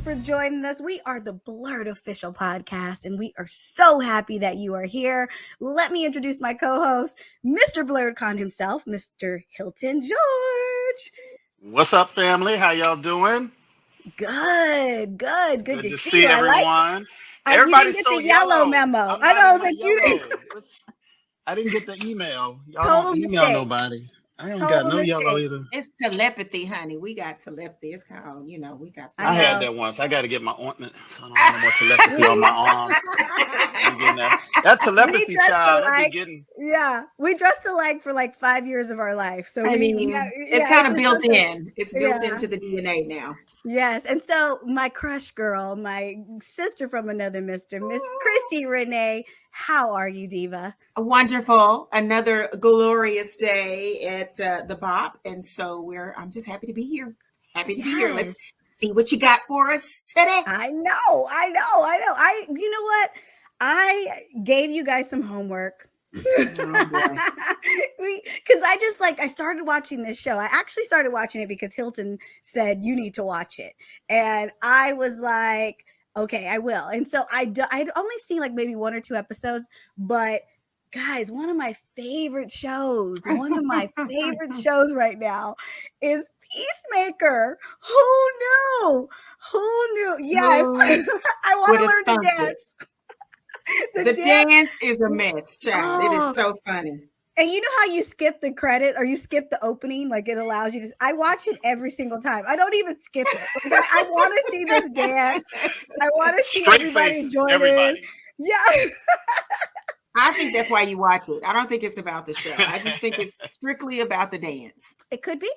for joining us. We are the BLERD official podcast, and we are so happy that you are here. Let me introduce my co-host, Mr. BLERDCon himself, Mr. Hilton George. What's up, family? How y'all doing? Good to see you. Everyone. Everybody's you didn't get the yellow memo. I know, I was like, you didn't. I didn't get the email. Y'all Total don't email nobody. I don't got no yellow either. It's telepathy, honey. We got telepathy. It's called, we got. I had that once. I got to get my ointment, so I don't have no more telepathy on my arm. That telepathy child. I've been getting. Yeah, we dressed alike for like 5 years of our life. So it's kind of built in. It's built into the DNA now. Yes, and so my crush girl, my sister from another mister, Miss Christi Renee. How are you, Diva? Wonderful. Another glorious day at the BOP. And so I'm just happy to be here. Happy to be here. Let's see what you got for us today. I know. You know what? I gave you guys some homework. Because I started watching this show. I actually started watching it because Hilton said you need to watch it. And I was like, okay, I will. And so I'd only seen like maybe 1 or 2 episodes, but guys, one of my favorite shows right now is Peacemaker. Who knew? Yes. I want to learn the dance. The dance is a mess, child. It is so funny. And you know how you skip the credit or you skip the opening? Like it allows you to. I watch it every single time. I don't even skip it. Like, I want to see this dance. I want to see everybody join in. Yeah. I think that's why you watch it. I don't think it's about the show. I just think it's strictly about the dance. It could be.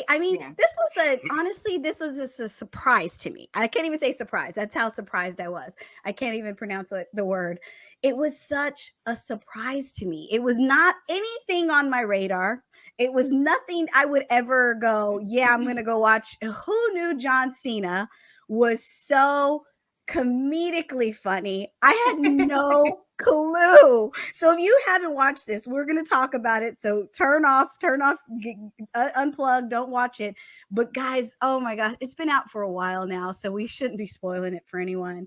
I mean, this was a surprise to me. I can't even say surprise. That's how surprised I was. I can't even pronounce the word. It was such a surprise to me. It was not anything on my radar. It was nothing I would ever go, yeah, I'm going to go watch. Who knew John Cena was so comedically funny? I had no clue. So if you haven't watched this, we're going to talk about it. So turn off, unplug, don't watch it. But guys, oh my gosh, it's been out for a while now, so we shouldn't be spoiling it for anyone.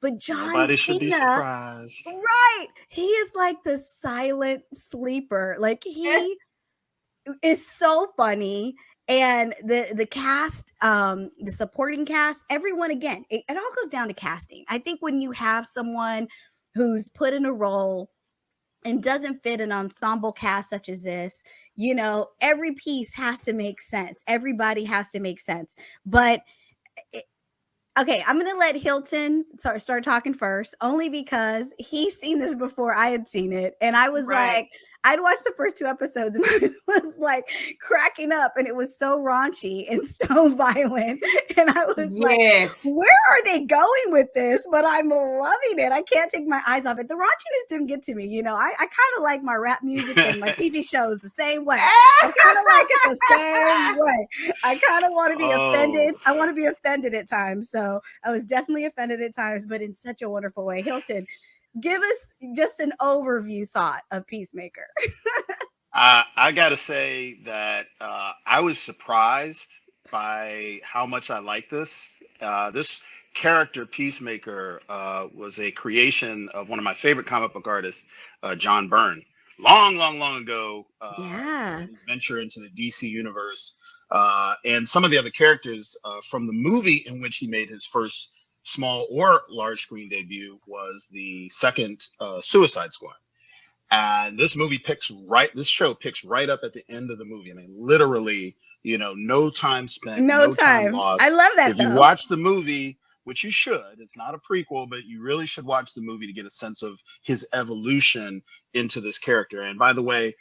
But Nobody should be surprised. Right. He is like the silent sleeper. Like he is so funny. And the cast, the supporting cast, everyone, again, it all goes down to casting. I think when you have someone who's put in a role and doesn't fit an ensemble cast such as this, every piece has to make sense. Everybody has to make sense. But okay, I'm going to let Hilton start talking first, only because he's seen this before I had seen it. And I was like, I'd watched the first 2 episodes and I was like cracking up, and it was so raunchy and so violent. And I was like, where are they going with this? But I'm loving it. I can't take my eyes off it. The raunchiness didn't get to me. I kind of like my rap music and my TV shows the same way. I kind of like it the same way. I kind of want to be offended. I want to be offended at times. So I was definitely offended at times, but in such a wonderful way. Hilton, give us just an overview thought of Peacemaker. I got to say that I was surprised by how much I like this. This character, Peacemaker, was a creation of one of my favorite comic book artists, John Byrne. Long ago, his venture into the DC universe. And some of the other characters from the movie in which he made his first small or large screen debut was the second Suicide Squad. And this show picks right up at the end of the movie. I mean, literally, no time spent, no time lost. I love that. If you watch the movie, which you should, it's not a prequel, but you really should watch the movie to get a sense of his evolution into this character. And by the way,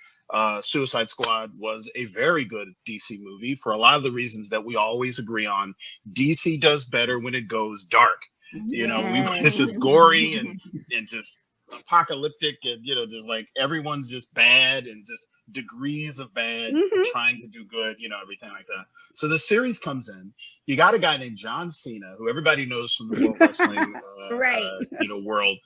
Suicide Squad was a very good DC movie for a lot of the reasons that we always agree on. DC does better when it goes dark. It's just gory and just apocalyptic, and just like everyone's just bad and just degrees of bad, trying to do good, everything like that. So the series comes in. You got a guy named John Cena, who everybody knows from the World Wrestling world.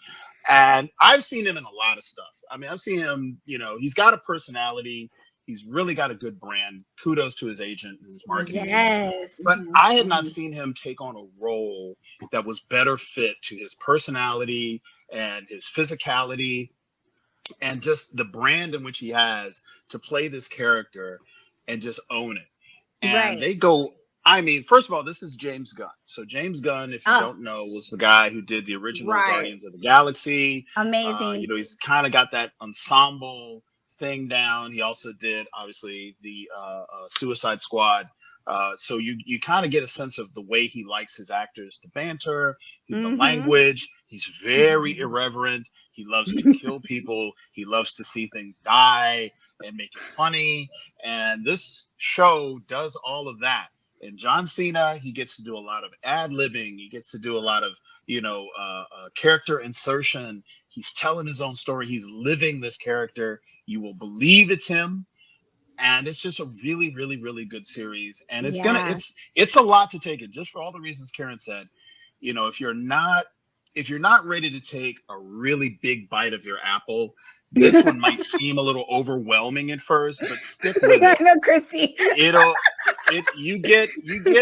And I've seen him in a lot of stuff. I mean, I've seen him, he's got a personality. He's really got a good brand. Kudos to his agent and his marketing team. Yes. But I had not seen him take on a role that was better fit to his personality and his physicality and just the brand in which he has to play this character and just own it. And they go, I mean, first of all, this is James Gunn. So James Gunn, if you don't know, was the guy who did the original Guardians of the Galaxy. Amazing. You know, he's kind of got that ensemble thing down. He also did, obviously, the Suicide Squad. So you kind of get a sense of the way he likes his actors to banter, the language. He's very irreverent. He loves to kill people. He loves to see things die and make it funny. And this show does all of that. And John Cena, he gets to do a lot of ad-libbing. He gets to do a lot of, character insertion. He's telling his own story. He's living this character. You will believe it's him. And it's just a really, really, really good series. And it's it's a lot to take in, just for all the reasons Karen said. You know, if you're not ready to take a really big bite of your apple, this one might seem a little overwhelming at first, but stick with it. I know, Christy. You get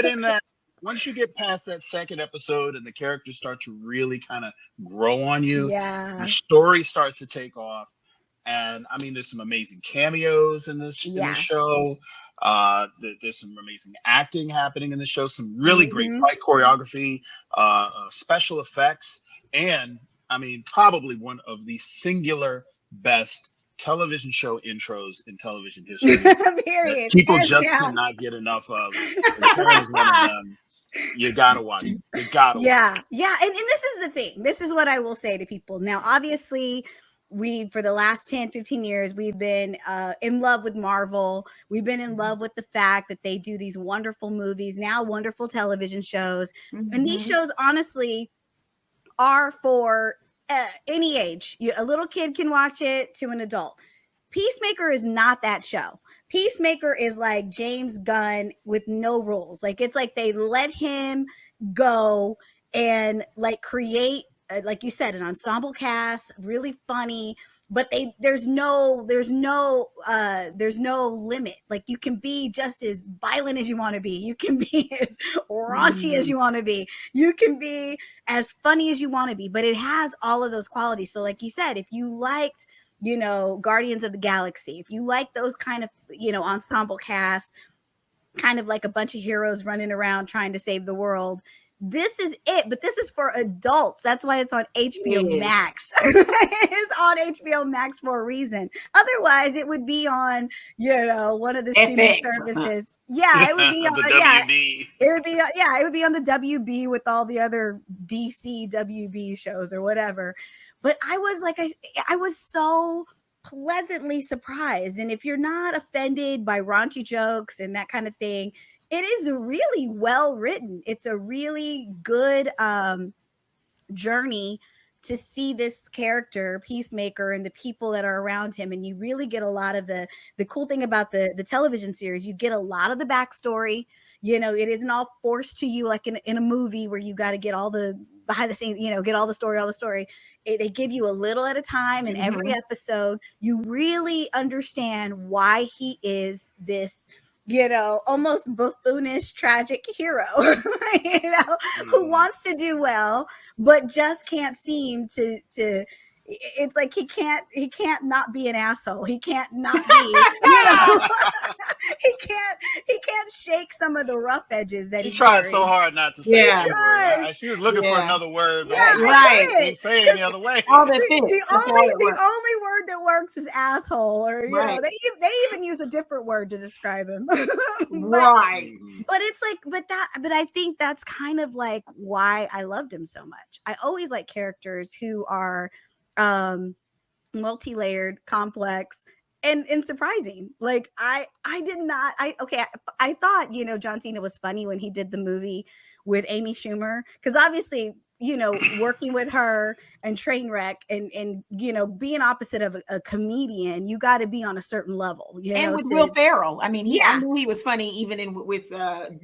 in that. Once you get past that second episode and the characters start to really kind of grow on you, the story starts to take off. And I mean, there's some amazing cameos in this show. There's some amazing acting happening in the show. Some really great fight choreography, special effects, and I mean, probably one of the singular best television show intros in television history. Period. People just cannot get enough of. And Karen is one of them. You gotta watch it. You gotta watch it. Yeah. And this is the thing. This is what I will say to people. Now, obviously, for the last 10, 15 years, we've been in love with Marvel. We've been in love with the fact that they do these wonderful movies, now wonderful television shows. And these shows, honestly, are for any age. A little kid can watch it to an adult. Peacemaker is not that show. Peacemaker is like James Gunn with no rules. Like, it's like they let him go and like create, like you said, an ensemble cast, really funny, but there's no limit. Like, you can be just as violent as you want to be. You can be as raunchy as you want to be. You can be as funny as you want to be, but it has all of those qualities. So like you said, if you liked, Guardians of the Galaxy, if you like those kind of, ensemble cast, kind of like a bunch of heroes running around trying to save the world, this is it. But this is for adults. That's why it's on HBO Max. It's on HBO Max for a reason. Otherwise, it would be on, one of the streaming services. Yeah, it would be on the WB. It would be on the WB with all the other DC WB shows or whatever. But I was so pleasantly surprised. And if you're not offended by raunchy jokes and that kind of thing, it is really well written. It's a really good journey to see this character, Peacemaker, and the people that are around him. And you really get a lot of the cool thing about the television series. You get a lot of the backstory. It isn't all forced to you like in a movie where you got to get all the behind the scenes, get all the story. They give you a little at a time in every episode. You really understand why he is this, almost buffoonish, tragic hero, who wants to do well, but just can't seem to it's like he can't not be an asshole. He can't not be, he can't shake some of the rough edges that he tried carries. so hard not to say that word. She was looking for another word, but didn't say it any other way. All that the only word that works is asshole, or they even use a different word to describe him. But it's like, but I think that's kind of like why I loved him so much. I always like characters who are multi-layered, complex, and surprising. Like I thought, John Cena was funny when he did the movie with Amy Schumer, because obviously working with her and Trainwreck and being opposite of a comedian, you got to be on a certain level, and with Will Ferrell. I mean, I knew he was funny even with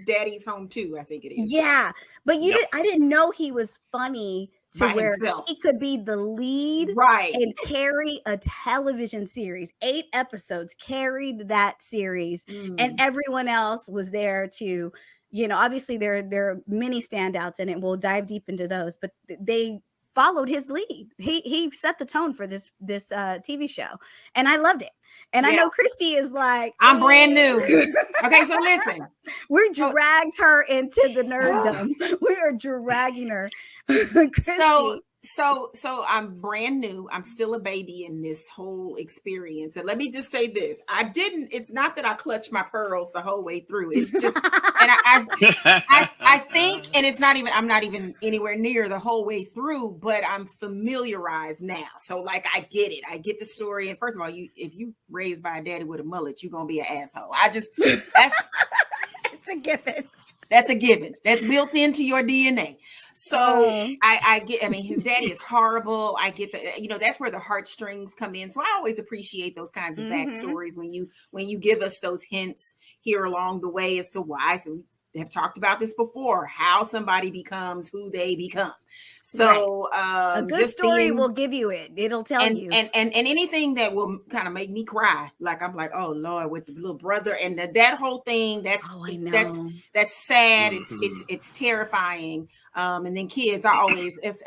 Daddy's Home too, I think it is. Yeah, but I didn't know he was funny to where he could be the lead, right, and carry a television series. 8 episodes carried that series, and everyone else was there to, obviously there are many standouts in it. We'll dive deep into those, but they followed his lead. He set the tone for this TV show, and I loved it. And I know Christi is like, I'm brand new. Okay, so listen. We dragged her into the nerddom. We are dragging her. So I'm brand new. I'm still a baby in this whole experience. And let me just say this. It's not that I clutched my pearls the whole way through. It's just, and I think, and I'm not even anywhere near the whole way through, but I'm familiarized now. So like, I get it. I get the story. And first of all, if you raised by a daddy with a mullet, you're going to be an asshole. It's a given. That's a given. That's built into your DNA. So I mean, his daddy is horrible. I get that's where the heartstrings come in. So I always appreciate those kinds of backstories when you give us those hints here along the way as to why. So we have talked about this before, how somebody becomes who they become. So a good story will give you it. It'll tell you. And anything that will kind of make me cry. Like, I'm like, oh Lord, with the little brother and that whole thing, that's sad. It's terrifying. And then kids, I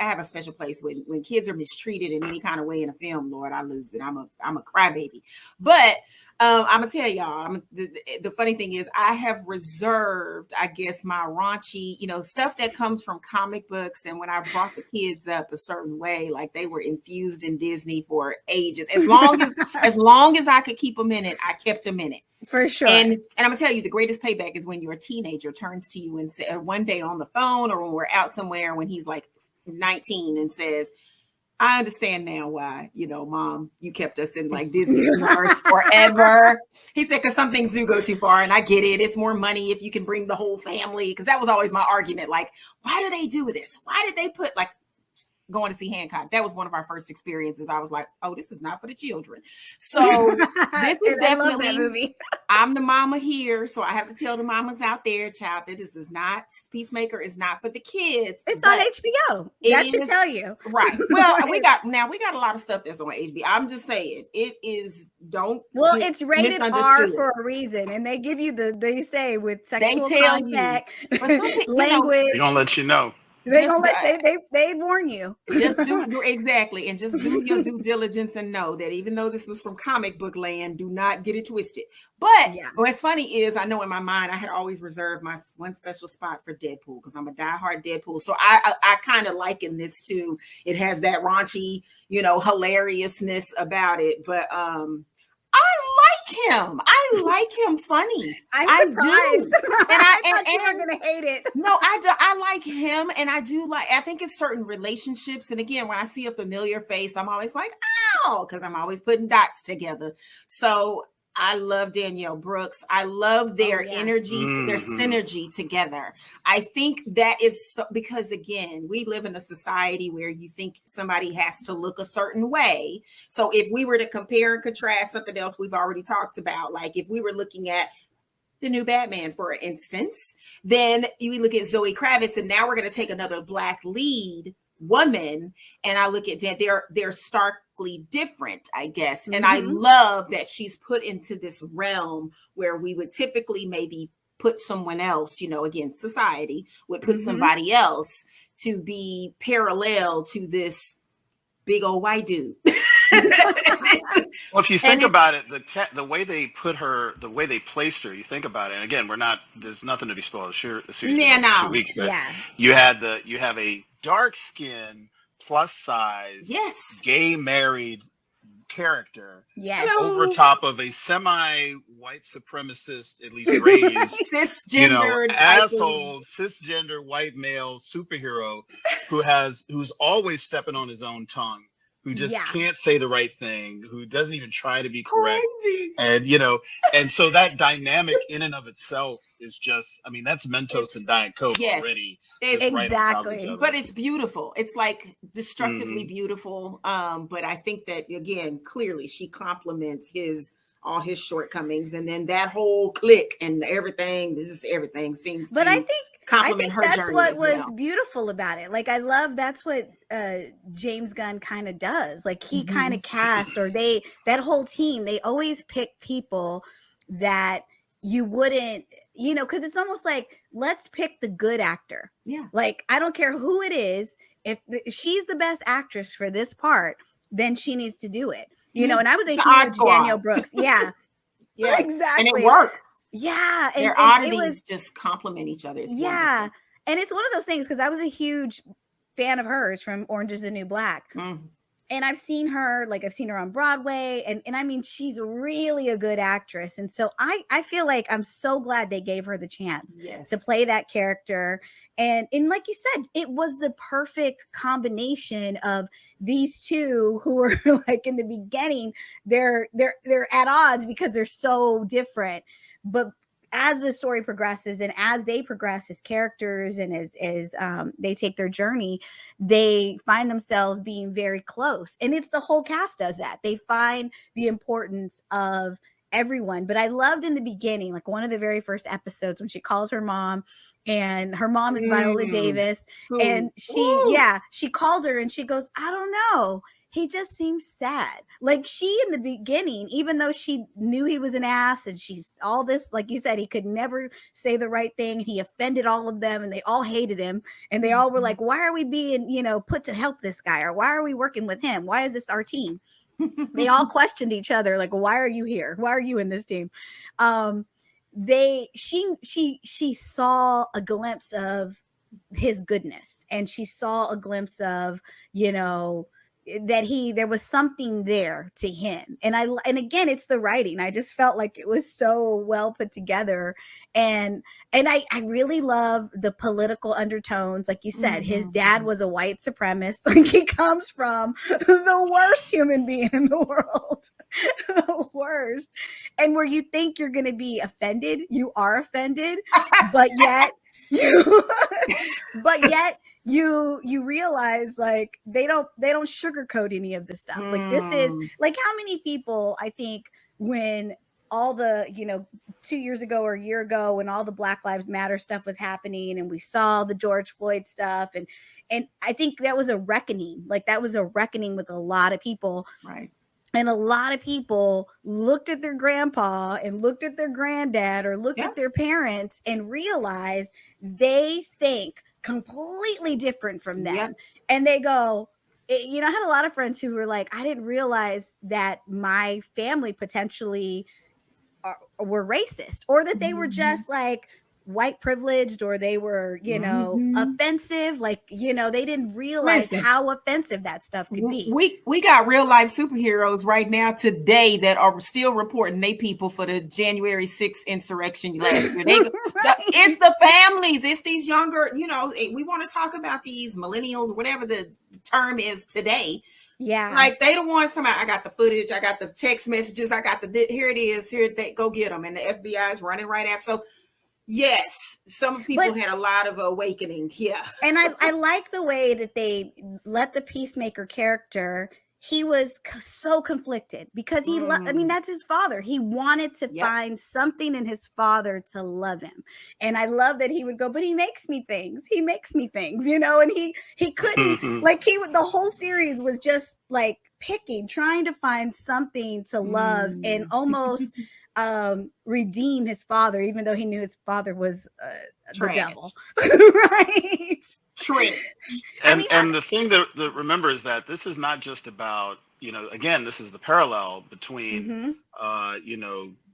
have a special place when kids are mistreated in any kind of way in a film. Lord, I lose it. I'm a crybaby. But I'm gonna tell y'all, the funny thing is I have reserved, I guess, my raunchy, stuff that comes from comic books. And when I brought the kids up a certain way, like they were infused in Disney for ages, as long as I could keep them in it, I kept them in it. For sure. And I'm gonna tell you, the greatest payback is when your teenager turns to you and says one day on the phone or when we're out somewhere when he's like 19 and says, I understand now why, Mom, you kept us in like Disney universe forever. He said, because some things do go too far, and I get it. It's more money if you can bring the whole family. Because that was always my argument. Like, why do they do this? Why did they put like going to see Hancock? That was one of our first experiences. I was like, oh, this is not for the children. So this is definitely that movie. I'm the mama here, so I have to tell the mamas out there, child, that this is not, Peacemaker is not for the kids. It's on HBO. That should tell you. Right. Well, we got a lot of stuff that's on HBO. I'm just saying it is. It's rated R for a reason, and they give you they say with sexual contact, language. They gonna let you know. They warn you. Just do exactly, and just do your due diligence and know that even though this was from comic book land, do not get it twisted. But what's funny is I know in my mind I had always reserved my one special spot for Deadpool because I'm a diehard Deadpool. So I kind of liken this to, it has that raunchy, hilariousness about it, but I like him funny. I'm surprised. And I thought you were gonna hate it. No, I do. I like him, and I think it's certain relationships. And again, when I see a familiar face, I'm always like, ow, because I'm always putting dots together. So I love Danielle Brooks. I love their energy, their synergy together. I think that is because, again, we live in a society where you think somebody has to look a certain way. So if we were to compare and contrast something else we've already talked about, like if we were looking at the new Batman, for instance, then you look at Zoe Kravitz, and now we're going to take another Black lead woman, and I look at Dan, they're starkly different, I guess. And I love that she's put into this realm where we would typically maybe put someone else, again, society would put somebody else to be parallel to this big old white dude. Well, if you think about it, the way they put her, the way they placed her, you think about it. And again, there's nothing to be spoiled. Sure, the series been for 2 weeks, but you have a dark skin, plus size, gay married character, over top of a semi-white supremacist, at least raised, cisgendered, asshole, cisgender white male superhero who's always stepping on his own tongue. who just can't say the right thing, who doesn't even try to be correct. Crazy. And, and so that dynamic in and of itself is just, I mean, that's Mentos and Diet Coke already. It's right on top of each other. But it's beautiful. It's like destructively beautiful. But I think that, again, clearly she compliments all his shortcomings, and then that whole clique and everything seems but to I think compliment her that's journey what was beautiful about it. Like, I love that's what James Gunn kind of does. Like, he kind of cast, or that whole team, they always pick people that you wouldn't, because it's almost like, let's pick the good actor. Yeah. Like, I don't care who it is. If she's the best actress for this part, then she needs to do it. And I was a huge Danielle Brooks. Yeah. Yeah, exactly. And it works. Yeah. And their oddities just complement each other. It's wonderful. And it's one of those things, because I was a huge fan of hers from Orange is the New Black. And I've seen her on Broadway, and I mean, she's really a good actress. And so I feel like I'm so glad they gave her the chance to play that character. And like you said, it was the perfect combination of these two who are like, in the beginning, they're at odds because they're so different. But as the story progresses and as they progress as characters and as they take their journey, they find themselves being very close. And it's the whole cast does that. They find the importance of everyone. But I loved in the beginning, like one of the very first episodes, when she calls her mom, and her mom is Viola Davis. And she calls her and she goes, I don't know. He just seems sad. Like, she, in the beginning, even though she knew he was an ass and she's all this, like you said, he could never say the right thing. He offended all of them and they all hated him. And they all were like, why are we being, put to help this guy? Or why are we working with him? Why is this our team? They all questioned each other. Like, why are you here? Why are you in this team? She saw a glimpse of his goodness, and she saw a glimpse of, that there was something there to him. And again, it's the writing. I just felt like it was so well put together. And I really love the political undertones. Like you said, his dad was a white supremacist. Like, he comes from the worst human being in the world, the worst. And where you think you're going to be offended, you are offended, but yet you realize, like, they don't sugarcoat any of this stuff. Like, this is like, how many people, I think, when all the 2 years ago or a year ago, when all the Black Lives Matter stuff was happening, and we saw the George Floyd stuff, and I think that was a reckoning. Like, that was a reckoning with a lot of people, right? And a lot of people looked at their grandpa and looked at their granddad or looked at their parents and realized they think completely different from them. And they go, I had a lot of friends who were like, I didn't realize that my family potentially were racist, or that they were just like white privileged, or they were, offensive. Like, they didn't realize how offensive that stuff could be. We got real life superheroes right now today that are still reporting they people for the January 6th insurrection last year. It's the families. It's these younger, we want to talk about these millennials, whatever the term is today. Yeah. Like, they the ones talking about, I got the footage, I got the text messages, I got here it is, here they go get them. And the FBI is running right after. So yes, some people had a lot of awakening. Yeah. And I like the way that they let the Peacemaker character, he was so conflicted because that's his father. He wanted to find something in his father to love him. And I love that he would go, but he makes me things. He makes me things, and he couldn't, like, the whole series was just like trying to find something to love and almost redeem his father, even though he knew his father was the devil. Right. True. And the thing that remember is that this is not just about, again, this is the parallel between,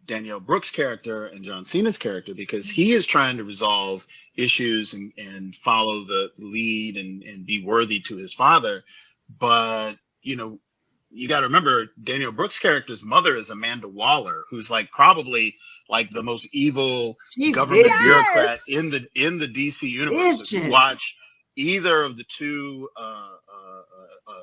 Danielle Brooks' character and John Cena's character, because he is trying to resolve issues and follow the lead and be worthy to his father. But, you got to remember, Danielle Brooks' character's mother is Amanda Waller, who's like probably like the most evil government bureaucrat in the DC universe. If you watch either of the two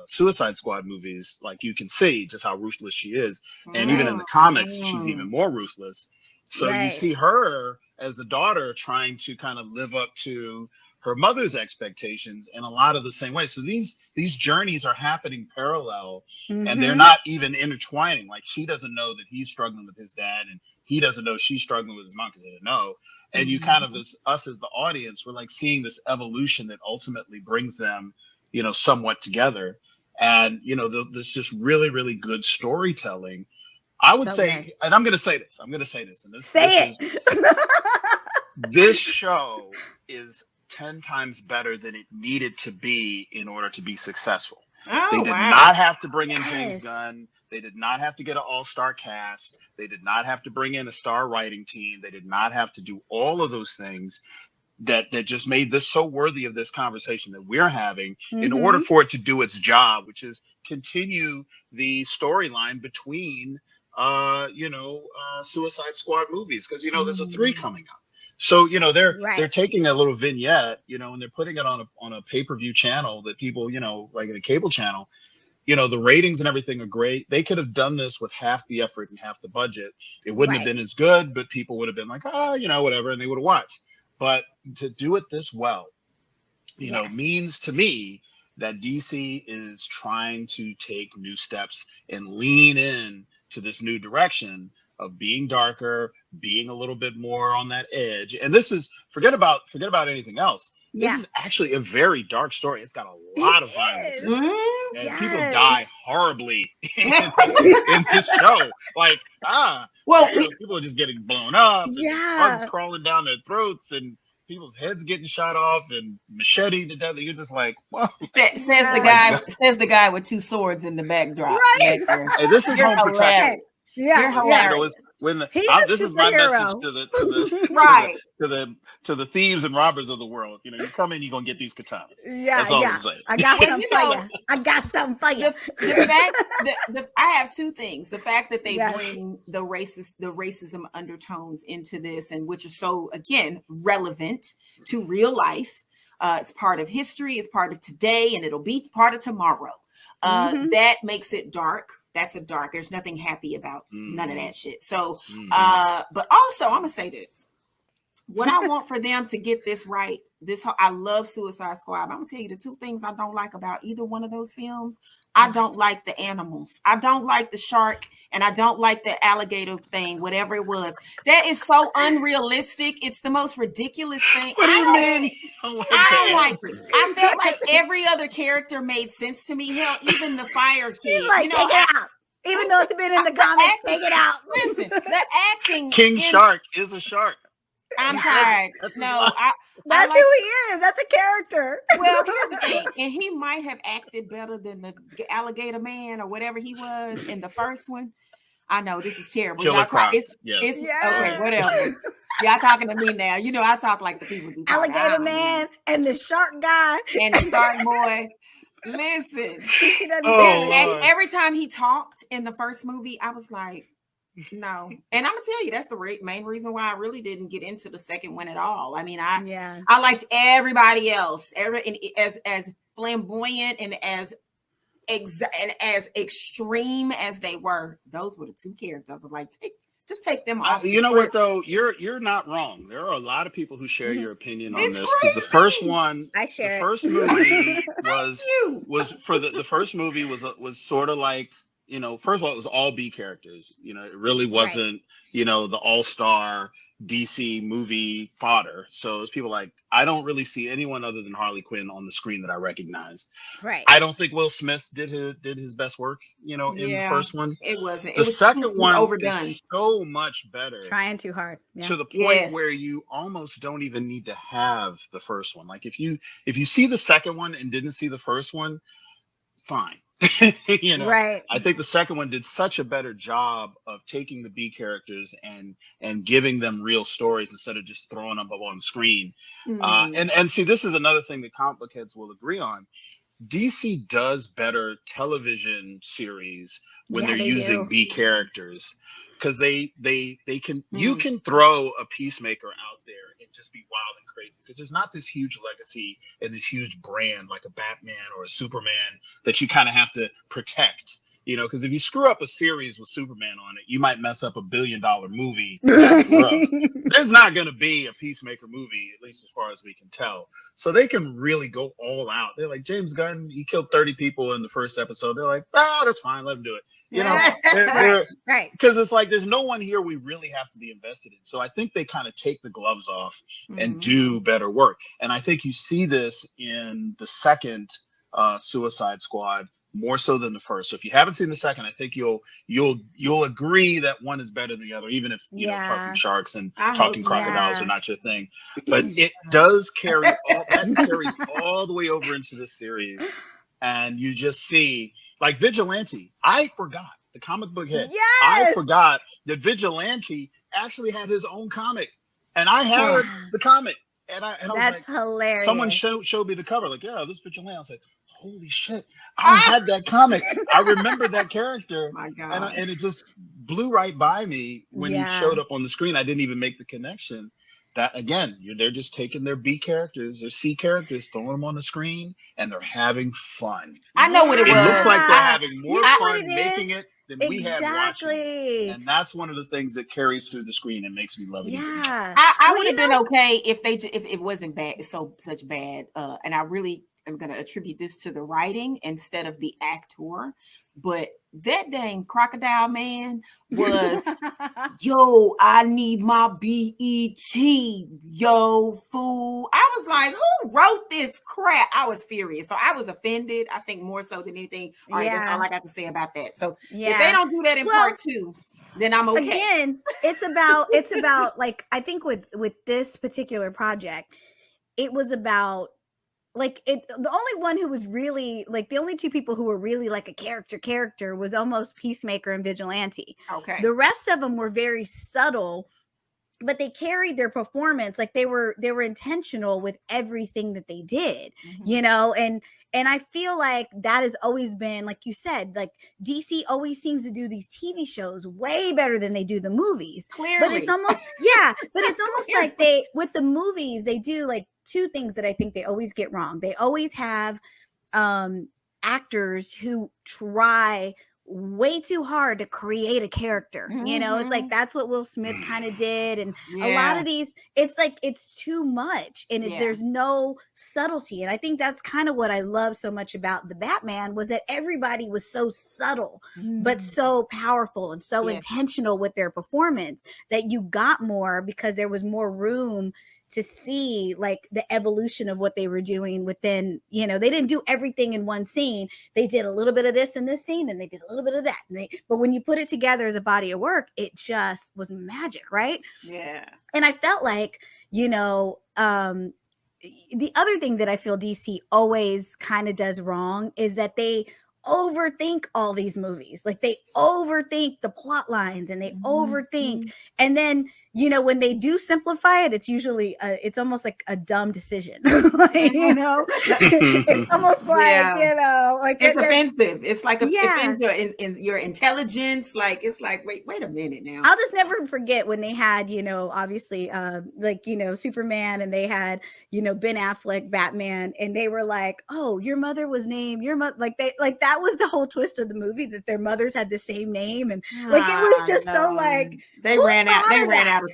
Suicide Squad movies, like you can see just how ruthless she is, and even in the comics, she's even more ruthless. So you see her as the daughter trying to kind of live up to her mother's expectations in a lot of the same way. So these journeys are happening parallel, and they're not even intertwining. Like she doesn't know that he's struggling with his dad, and he doesn't know she's struggling with his mom because they didn't know. And you kind of, as us as the audience, we're like seeing this evolution that ultimately brings them, you know, somewhat together. And, you know, this just really, really good storytelling. I would say, and I'm going to say this, and this show is 10 times better than it needed to be in order to be successful. They did not have to bring in James Gunn. They did not have to get an all-star cast. They did not have to bring in a star writing team. They did not have to do all of those things that just made this so worthy of this conversation that we're having in order for it to do its job, which is continue the storyline between, Suicide Squad movies. Because, you know, there's a 3 coming up. So, you know, they're taking a little vignette, you know, and they're putting it on a pay-per-view channel that people, you know, like in a cable channel. You know, the ratings and everything are great. They could have done this with half the effort and half the budget. It wouldn't have been as good, but people would have been like, you know, whatever, and they would have watched. But to do it this well, you know, means to me that DC is trying to take new steps and lean in to this new direction of being darker, being a little bit more on that edge. And this is, forget about anything else. This is actually a very dark story. It's got a lot of violence. And people die horribly in this show. Like, people are just getting blown up. And bugs crawling down their throats and people's heads getting shot off and machete to death. You're just like, whoa. Says the guy with 2 swords in the backdrop. Hey, this is Home Protection. You're hilarious. This is my message to the thieves and robbers of the world. You know, you come in, you're gonna get these katanas. That's all I'm saying. I got something for you. I got something for you. The fact that I have 2 things: the fact that they bring the racism undertones into this, and which is so again relevant to real life. It's part of history. It's part of today, and it'll be part of tomorrow. That makes it dark. That's a dark. There's nothing happy about none of that shit. So, but also I'm gonna say this. What I want for them to get this right, I love Suicide Squad. I'm gonna tell you the 2 things I don't like about either one of those films. I don't like the animals. I don't like the shark, and I don't like the alligator thing, whatever it was. That is so unrealistic. It's the most ridiculous thing. What do you mean? I don't like it. I felt like every other character made sense to me. Hell, even the fire kid. Like, you know, take it out. Even though it's been in the comics, take it out. Listen, the acting. Shark is a shark. I'm tired. That's who he is. That's a character. Well, here's the thing. And he might have acted better than the alligator man or whatever he was in the first one. I know this is terrible. Killer Croc. Okay, whatever. Y'all talking to me now. You know, I talk like the people do. Alligator man and the shark guy. And the shark boy. Listen. Every time he talked in the first movie, I was like, no. And I'm gonna tell you, that's the main reason why I really didn't get into the second one at all. I mean, I liked everybody else, as flamboyant and as extreme as they were. Those were the 2 characters. I'm like, just take them off. You know what though? You're not wrong. There are a lot of people who share your opinion on this. Because the first one, the first movie was sort of like, you know, first of all, it was all B characters. You know, it really wasn't, you know, the all-star DC movie fodder. So it's people like, I don't really see anyone other than Harley Quinn on the screen that I recognize. Right. I don't think Will Smith did his best work, you know, in the first one. It wasn't. The second one overdone. Is so much better. Trying too hard. To the point where you almost don't even need to have the first one. Like if you see the second one and didn't see the first one, fine. You know, I think the second one did such a better job of taking the B characters and giving them real stories instead of just throwing them up on screen. And see, this is another thing that comic book heads will agree on. DC does better television series when Yeah, they're they using do. B characters, because they can you can throw a Peacemaker out there and just be wild and crazy, because there's not this huge legacy and this huge brand like a Batman or a Superman that you kind of have to protect. You know, because if you screw up a series with Superman on it, you might mess up $1 billion movie down the road. There's not going to be a Peacemaker movie, at least as far as we can tell. So they can really go all out. They're like, James Gunn, he killed 30 people in the first episode. They're like, oh, that's fine. Let him do it. You know, Right. Because it's like, there's no one here we really have to be invested in. So I think they kind of take the gloves off and do better work. And I think you see this in the second Suicide Squad more so than the first. So if you haven't seen the second, I think you'll agree that one is better than the other, even if you know talking sharks and talking crocodiles are not your thing. But it does carries all the way over into this series, and you just see like Vigilante. I forgot the comic book head. Yes! I forgot that Vigilante actually had his own comic, and I had the comic, and I was like, hilarious. Someone showed me the cover, like, yeah, this Vigilante. I was like, holy shit, I had that comic. I remember that character. My God. And it just blew right by me when he showed up on the screen. I didn't even make the connection that, again, they're just taking their B characters, their C characters, throwing them on the screen, and they're having fun. I know what it was. It looks like they're having more fun making it than exactly. we had watching it. And that's one of the things that carries through the screen and makes me love it. Yeah. I would have been okay if it wasn't bad. It's such bad. And I really am going to attribute this to the writing instead of the actor. But that dang crocodile man was, yo, I need my BET, yo, fool. I was like, who wrote this crap? I was furious. So I was offended, I think more so than anything. All right, that's all I got to say about that. So if they don't do that in part 2, then I'm okay. Again, it's about like, I think with this particular project, it was about like the only one who was really like the only two people who were really like a character was almost Peacemaker and Vigilante. Okay. The rest of them were very subtle, but they carried their performance like they were intentional with everything that they did, you know, and I feel like that has always been, like you said, like DC always seems to do these TV shows way better than they do the movies. Clearly. But it's almost like they, with the movies, they do like two things that I think they always get wrong. They always have actors who try way too hard to create a character, you know. It's like that's what Will Smith kind of did, and a lot of these, it's like it's too much, and there's no subtlety. And I think that's kind of what I love so much about the Batman, was that everybody was so subtle but so powerful and so intentional with their performance that you got more because there was more room to see like the evolution of what they were doing within, you know, they didn't do everything in one scene. They did a little bit of this in this scene and they did a little bit of that. But when you put it together as a body of work, it just was magic, right? Yeah. And I felt like, you know, the other thing that I feel DC always kind of does wrong is that they overthink all these movies. Like they overthink the plot lines and they overthink. And then, you know, when they do simplify it, it's usually it's almost like a dumb decision. Like, you know, it's almost like, you know, like it's offensive. It's like offends your intelligence. Like it's like, wait a minute now. I'll just never forget when they had, you know, obviously like, you know, Superman, and they had, you know, Ben Affleck Batman, and they were like, oh, your mother was named your mother, like they, like that was the whole twist of the movie, that their mothers had the same name, and like it was just so like they ran out of ideas.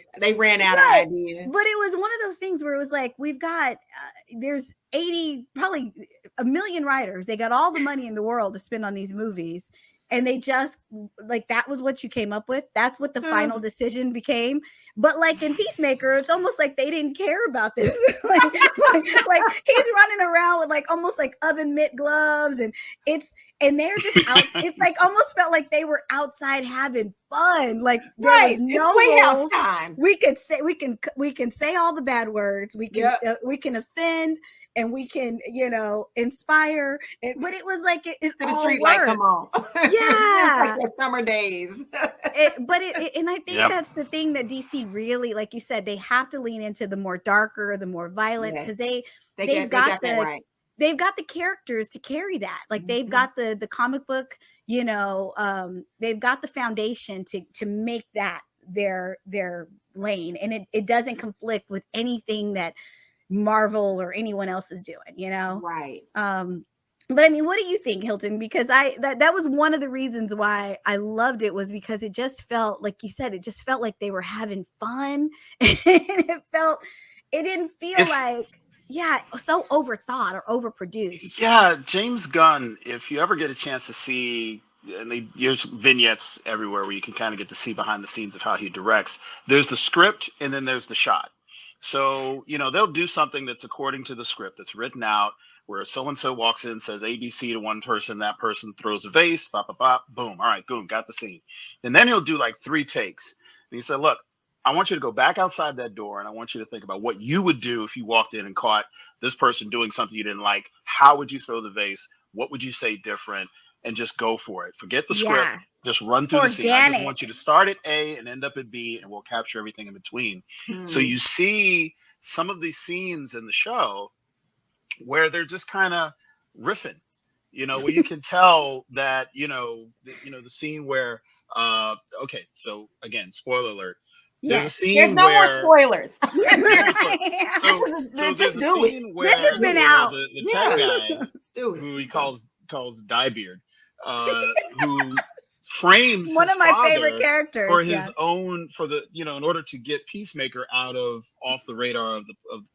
But it was one of those things where it was like, we've got there's 80, probably a million writers, they got all the money in the world to spend on these movies, and they just like, that was what you came up with, that's what the final decision became. But like in Peacemaker, it's almost like they didn't care about this. like he's running around with like almost like oven mitt gloves, and they're just out. It's like almost felt like they were outside having fun. Like there was no rules. Time. We can say all the bad words. We can offend. And we can, you know, inspire. But it was like it to the all street, worked. like, come on. Yeah. It's like the summer days. And I think that's the thing that DC really, like you said, they have to lean into the more darker, the more violent, because they got that right. they've got the characters to carry that. Like they've got the comic book, you know, they've got the foundation to make that their lane, and it doesn't conflict with anything that Marvel or anyone else is doing, you know? Right. But I mean, what do you think, Hilton? Because that was one of the reasons why I loved it, was because it just felt, like you said, it just felt like they were having fun. And it didn't feel like, so overthought or overproduced. Yeah, James Gunn, if you ever get a chance to see, and there's vignettes everywhere where you can kind of get to see behind the scenes of how he directs. There's the script and then there's the shot. So, you know, they'll do something that's according to the script that's written out, where so-and-so walks in, says ABC to one person, that person throws a vase, bop, bop, bop, boom. All right, boom, got the scene. And then he'll do like 3 takes. And he said, look, I want you to go back outside that door, and I want you to think about what you would do if you walked in and caught this person doing something you didn't like. How would you throw the vase? What would you say different? And just go for it. Forget the script. Just run through the scene. I just want you to start at A and end up at B, and we'll capture everything in between. So you see some of these scenes in the show where they're just kind of riffing, you know, where you can tell that, the scene where, okay, so again, spoiler alert. There's a scene There's no more spoilers. Just do it. Where, this has been out. The tech guy, who he calls Diebeard, who frames one his of my father favorite characters for his own, in order to get Peacemaker off the radar of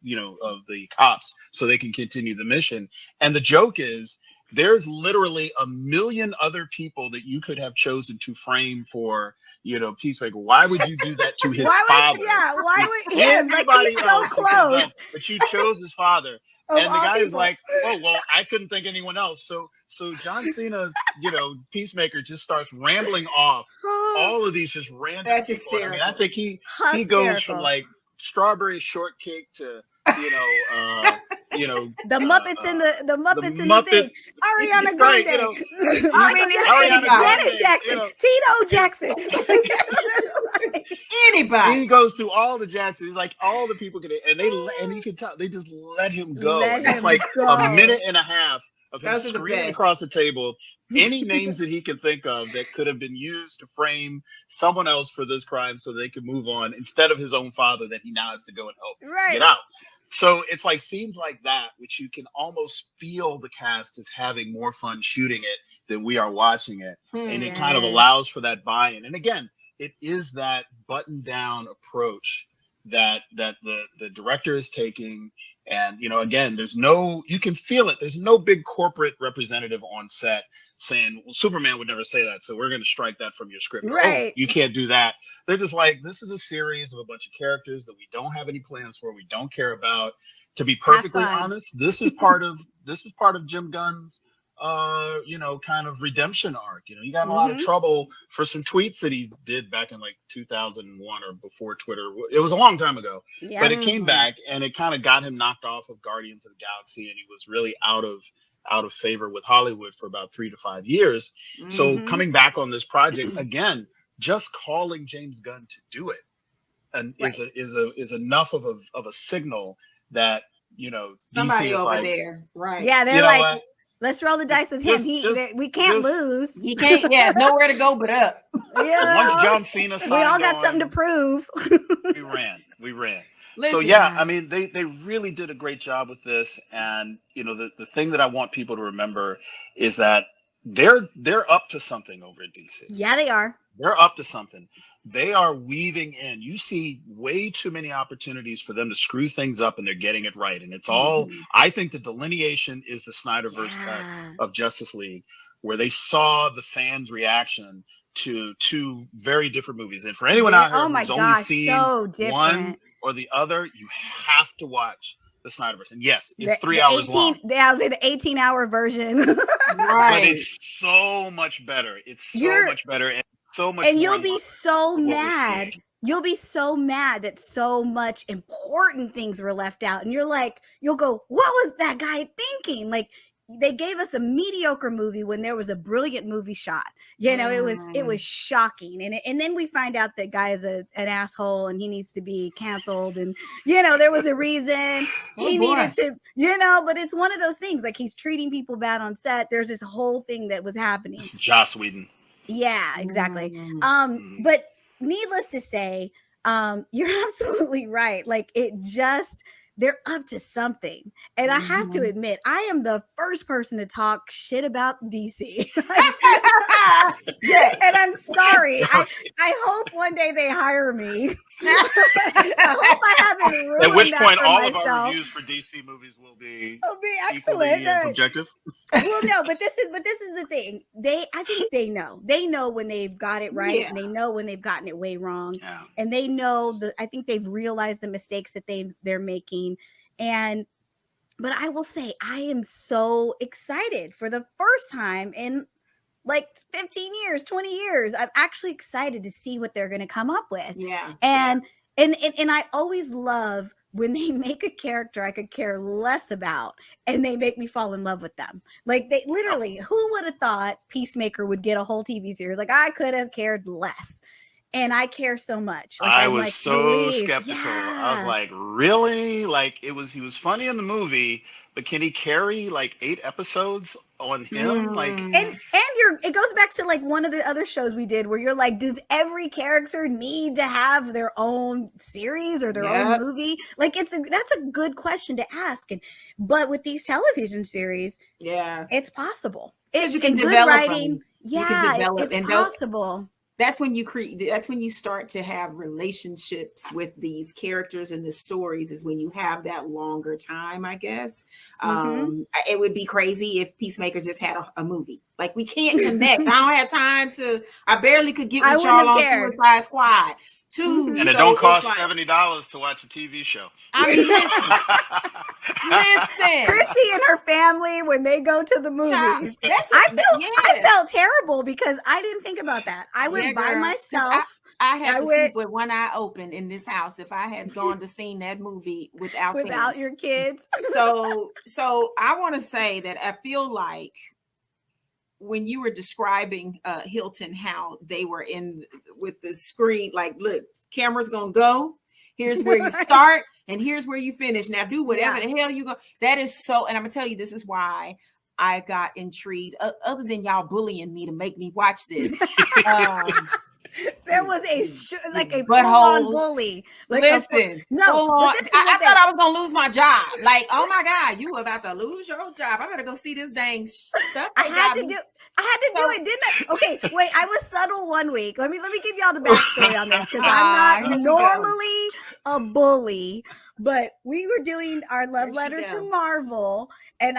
the cops, so they can continue the mission. And the joke is, there's literally a million other people that you could have chosen to frame for, Peacemaker. Why would you do that to his father? Why would him? Like, he's so close. But you chose his father. And the guy is like, oh, well, I couldn't think anyone else. So John Cena's, Peacemaker just starts rambling off all of these just random That's people. hysterical. I mean, I think he goes from like strawberry shortcake to, the Muppets in the thing. Ariana Grande. Right, Ariana Grande. Jackson. Tito Jackson. Anybody. He goes through all the Jacksons. He's like, all the people can, and you can tell they just let him go. It's like a minute and a half of him screaming across the table any names that he can think of that could have been used to frame someone else for this crime, so they could move on, instead of his own father that he now has to go and help get out. So it's like scenes like that, which you can almost feel the cast is having more fun shooting it than we are watching it. And it kind of allows for that buy-in. And again, it is that button-down approach that the director is taking. And, again, you can feel it. There's no big corporate representative on set saying, well, Superman would never say that, so we're going to strike that from your script. Right. Oh, you can't do that. They're just like, this is a series of a bunch of characters that we don't have any plans for, we don't care about. To be perfectly honest, this is part of Jim Gunn's kind of redemption arc. He got in a lot of trouble for some tweets that he did back in like 2001 or before Twitter. It was a long time ago, but it came back, and it kind of got him knocked off of Guardians of the Galaxy, and he was really out of favor with Hollywood for about 3 to 5 years. So coming back on this project again, just calling James Gunn to do it and is enough of a signal that somebody DC is over like, there, right? Yeah, they're like, let's roll the dice with him. We can't lose. He can't. Yeah, nowhere to go but up. Yeah. Once John Cena signed, we all got something to prove. We ran. Listen, so yeah, I mean, they really did a great job with this. And the thing that I want people to remember is that they're up to something over at DC. Yeah, they are. They're up to something. They are weaving in. You see way too many opportunities for them to screw things up, and they're getting it right. And it's all, I think the delineation is the Snyderverse cut of Justice League, where they saw the fans' reaction to 2 very different movies. And for anyone out here who's only seen one or the other, you have to watch the Snyderverse. And yes, it's 3 hours long. I was in the 18-hour version. But it's so much better. It's so much better. And so much. And you'll be so mad. You'll be so mad that so much important things were left out. And you're like, you'll go, what was that guy thinking? Like, they gave us a mediocre movie when there was a brilliant movie shot. You know, it was shocking. And then we find out that guy is an asshole and he needs to be canceled. And, you know, there was a reason he needed to, you know, but it's one of those things, like he's treating people bad on set. There's this whole thing that was happening. It's Joss Whedon. Yeah, exactly. But needless to say, you're absolutely right. Like they're up to something. And I have to admit, I am the first person to talk shit about DC. And I'm sorry. I hope one day they hire me. I hope I haven't ruined At which point all myself. of our reviews for DC movies will be excellent. Subjective. Well, no, but this is the thing. I think they know. They know when they've got it right, and they know when they've gotten it way wrong. Yeah. And they know I think they've realized the mistakes that they're making. But I will say, I am so excited for the first time in like 15 years, 20 years. I'm actually excited to see what they're going to come up with. Yeah. And I always love when they make a character I could care less about and they make me fall in love with them. Like they literally, who would have thought Peacemaker would get a whole TV series? Like I could have cared less. And I care so much. Like, I was so skeptical. Yeah. I was like, really? Like he was funny in the movie, but can he carry like 8 episodes on him? Like, and it goes back to like one of the other shows we did where you're like, does every character need to have their own series or their own movie? Like that's a good question to ask. But with these television series, it's possible. It's you can good develop writing. them. Yeah, you can develop, it's possible. That's when you create. That's when you start to have relationships with these characters and the stories. Is when you have that longer time, I guess. It would be crazy if Peacemaker just had a movie. Like we can't connect. I don't have time to. I barely could get with y'all on Suicide Squad. And it don't cost $70 to watch a TV show. I mean, listen. Christy and her family, when they go to the movies, I felt terrible because I didn't think about that. I went by myself. I had to sleep with one eye open in this house if I had gone to see that movie without your kids. So I want to say that I feel like when you were describing Hilton, how they were in with the screen, like, look, camera's gonna go. Here's where you start, and here's where you finish. Now do whatever the hell you go. That is so, and I'm gonna tell you, this is why I got intrigued. Other than y'all bullying me to make me watch this, there was a full-on bully. Like listen, I thought I was gonna lose my job. Like, oh my God, you were about to lose your job. I better go see this dang stuff. I had to do it, didn't I? Okay, wait. I was subtle one week. Let me give y'all the backstory on this because I'm not normally a bully, but we were doing our love letter to Marvel, and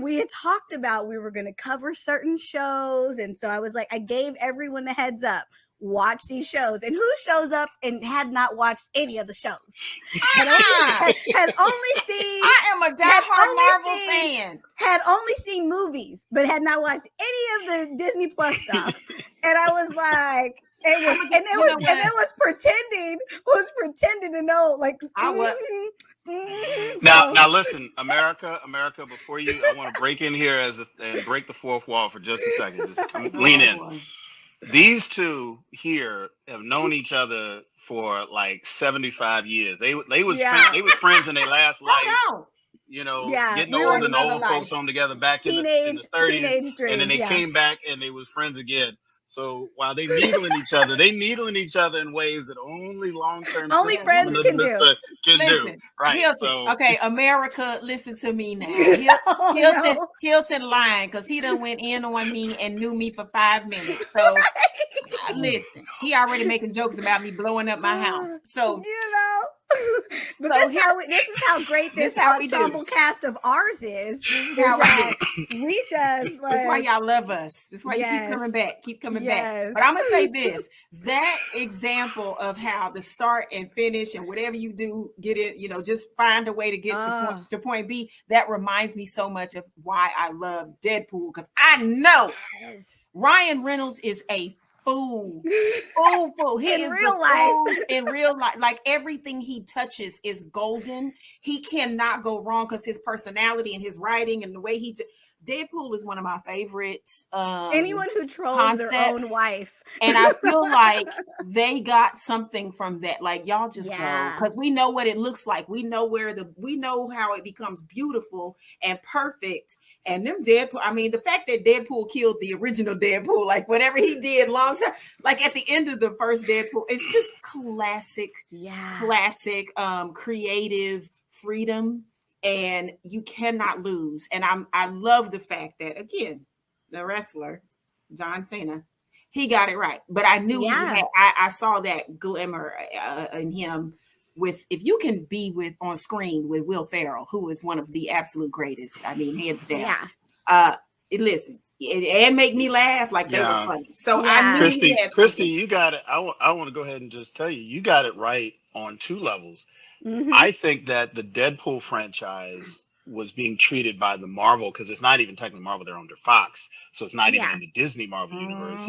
we had talked about we were going to cover certain shows, and so I was like, I gave everyone the heads up. Watch these shows, and who shows up and had not watched any of the shows? Had only seen. I am a diehard Marvel fan. Had only seen movies, but had not watched any of the Disney Plus stuff. And I was like, it was pretending to know, like I was. Now listen, America. Before I want to break in here and break the fourth wall for just a second. Just lean in. These two here have known each other for like 75 years. They was friends in their last life. You know, getting old and old folks home together back in the 30s, and then they came back and they was friends again. So while they needling each other, in ways that only long-term friends can do. Right. Hilton, okay, America, listen to me now. Hilton lying because he done went in on me and knew me for 5 minutes. So listen, he already making jokes about me blowing up my house. So but this is how great this ensemble cast of ours is. We just that's why y'all love us. That's why you keep coming back. But I'm gonna say this: that example of how the start and finish and whatever you do, get it. You know, just find a way to get to point B. That reminds me so much of why I love Deadpool, because I know Ryan Reynolds is a fool. He In is real the life. fool in real life. Like everything he touches is golden. He cannot go wrong because his personality and his writing and the way Deadpool is one of my favorites. Anyone who trolls their own wife. And I feel like they got something from that. Like y'all just go, because we know what it looks like. We know we know how it becomes beautiful and perfect. And them Deadpool, I mean, the fact that Deadpool killed the original Deadpool, like whatever he did long time, like at the end of the first Deadpool, it's just classic, creative freedom. And you cannot lose. And I love the fact that, again, the wrestler, John Cena, he got it right. But I knew I saw that glimmer in him with, if you can be on screen with Will Ferrell, who is one of the absolute greatest. I mean, hands down. Yeah. Listen, it make me laugh like they were funny. So I knew Christi, you got it. I want to go ahead and just tell you got it right on two levels. Mm-hmm. I think that the Deadpool franchise was being treated by the Marvel, because it's not even technically Marvel, they're under Fox, so it's not even in the Disney Marvel universe.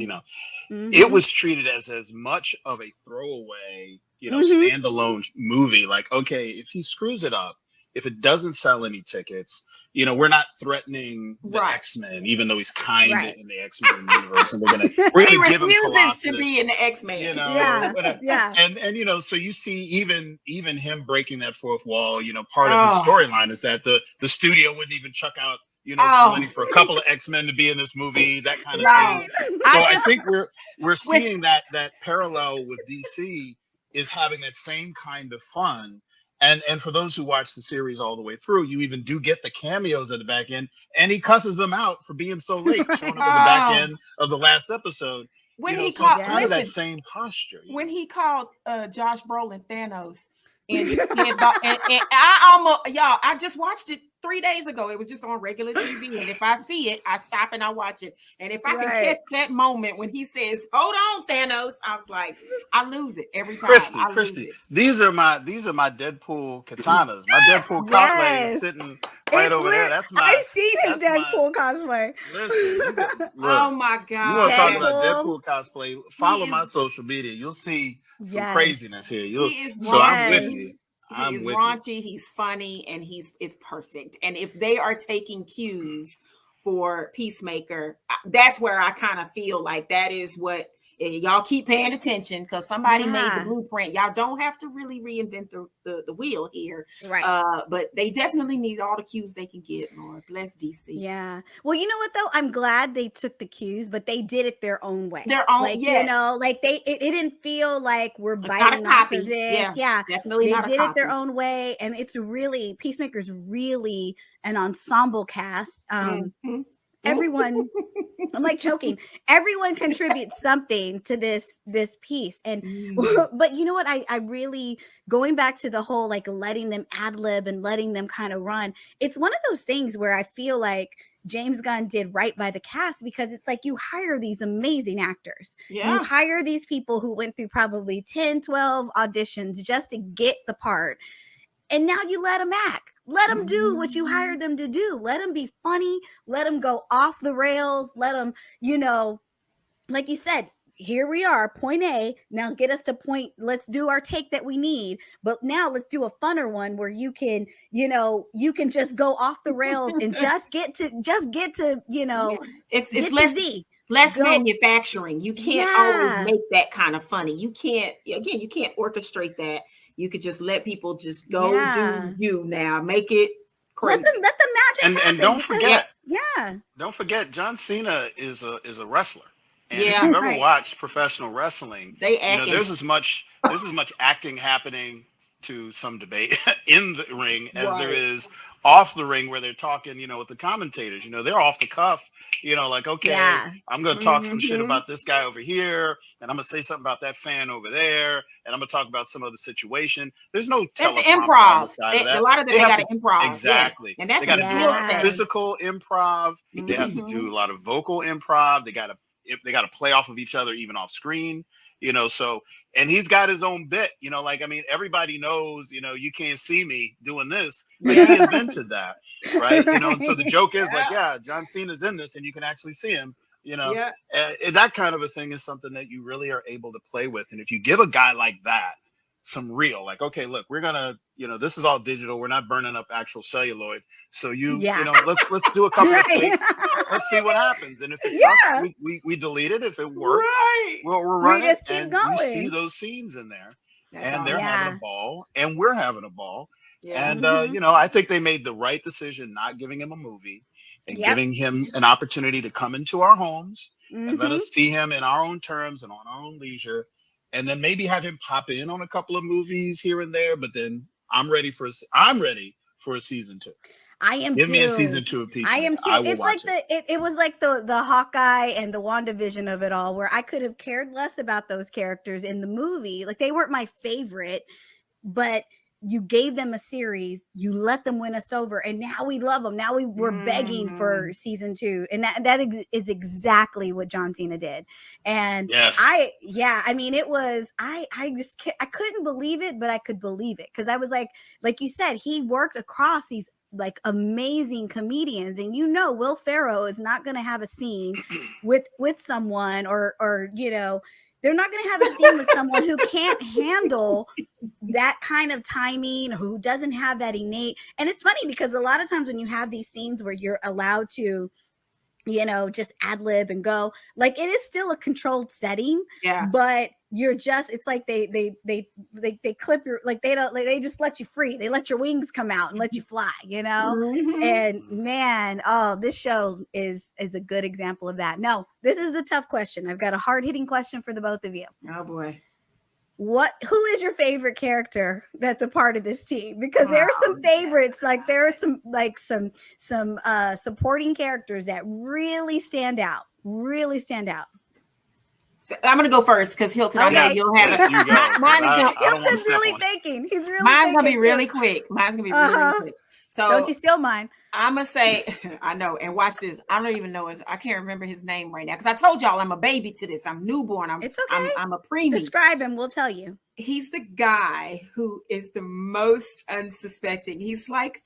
It was treated as much of a throwaway, standalone movie. Like, okay, if he screws it up, if it doesn't sell any tickets, we're not threatening the X-Men, even though he's kind of in the X-Men universe, and we're gonna give him Colossus to be in the X-Men. And so you see even him breaking that fourth wall. Part of his storyline is that the studio wouldn't even chuck out some money for a couple of X-Men to be in this movie, that kind of thing. So I think we're seeing that parallel with DC is having that same kind of fun. And for those who watch the series all the way through, you even do get the cameos at the back end, and he cusses them out for being so late, showing up at the back end of the last episode. When he called, kind of that same posture. When he called Josh Brolin Thanos, and I almost, y'all, I just watched it 3 days ago. It was just on regular TV, and if I see it, I stop and I watch it. And if I can catch that moment when he says, "Hold on, Thanos," I was like, I lose it every time. Christi, these are my Deadpool katanas. My Deadpool cosplay is sitting right over there. That's I've seen his Deadpool cosplay. Listen, oh my God! You want to talk about Deadpool cosplay? Follow my social media. You'll see some craziness here. I'm with you. He is raunchy, he's funny, and it's perfect. And if they are taking cues for Peacemaker, that's where I kind of feel like that is what y'all keep paying attention, because somebody made the blueprint. Y'all don't have to really reinvent the wheel here. Right. But they definitely need all the cues they can get, Lord. Bless DC. Yeah. Well, you know what though? I'm glad they took the cues, but they did it their own way. It didn't feel like we're biting off of this. Yeah. Definitely they did it their own way. And it's really, Peacemaker's really an ensemble cast. Everyone, I'm like choking. Everyone contributes something to this piece. And but you know what? I really, going back to the whole like letting them ad lib and letting them kind of run. It's one of those things where I feel like James Gunn did right by the cast, because it's like you hire these amazing actors. You hire these people who went through probably 10, 12 auditions just to get the part. And now you let them act. Let them do what you hired them to do. Let them be funny. Let them go off the rails. Let them, like you said, here we are, point A. Now get us to point. Let's do our take that we need. But now let's do a funner one where you can just go off the rails and just get to, it's less manufacturing. You can't always make that kind of funny. You can't orchestrate that. You could just let people just go do you now. Make it crazy. Let the magic happen. And don't forget. Yeah. Don't forget, John Cena is a wrestler. And if you've ever watched professional wrestling, there's as much acting happening to some debate in the ring as there is off the ring, where they're talking, with the commentators. They're off the cuff, like, okay, I'm going to talk some shit about this guy over here, and I'm going to say something about that fan over there, and I'm going to talk about some other situation. There's no improv. A lot of them got to improv. Exactly. And that's they got to do physical improv. They have to do a lot of vocal improv. They got to play off of each other, even off screen. So, and he's got his own bit, everybody knows, you can't see me doing this, but he invented that, right? So the joke is like, John Cena's in this and you can actually see him, you know, and that kind of a thing is something that you really are able to play with. And if you give a guy like that some real, like, okay, look, we're gonna, you know, this is all digital. We're not burning up actual celluloid. So you know, let's do a couple of takes. Let's see what happens. And if it sucks, we delete it. If it works, we'll run it. And you see those scenes in there. And they're having a ball, and we're having a ball. And, you know, I think they made the right decision not giving him a movie and giving him an opportunity to come into our homes and let us see him in our own terms and on our own leisure. And then maybe have him pop in on a couple of movies here and there. But then I'm ready for a season 2. I am Give me a season 2 of Peacemaker. I am too. It's like it was like the Hawkeye and the WandaVision of it all, where I could have cared less about those characters in the movie. Like, they weren't my favorite, but you gave them a series, you let them win us over, and now we love them. Now we're begging for season 2, and that is exactly what John Cena did. And I mean, it was I couldn't believe it, but I could believe it, because I was like you said, he worked across these like amazing comedians, and you know, Will Ferrell is not going to have a scene with someone, or you know, they're not going to have a scene with someone who can't handle that kind of timing, who doesn't have that innate. And it's funny because a lot of times when you have these scenes where you're allowed to, you know, just ad lib and go, like, it is still a controlled setting, but you're just, it's like they clip your, like, they don't, like, they just let you free. They let your wings come out and let you fly, you know? And man, this show is a good example of that. No, this is the tough question. I've got a hard hitting question for the both of you. Oh boy. Who is your favorite character that's a part of this team? Because there are some favorites, like there are some supporting characters that really stand out. So I'm gonna go first because Hilton, I know you'll have it. Hilton's really thinking. He's really Mine's gonna be really quick. Mine's gonna be really quick. So don't you steal mine. I'm gonna say, I know, and watch this. I don't even know I can't remember his name right now, because I told y'all I'm a baby to this. I'm newborn. It's okay. I'm a preemie. Describe him. We'll tell you. He's the guy who is the most unsuspecting. He's like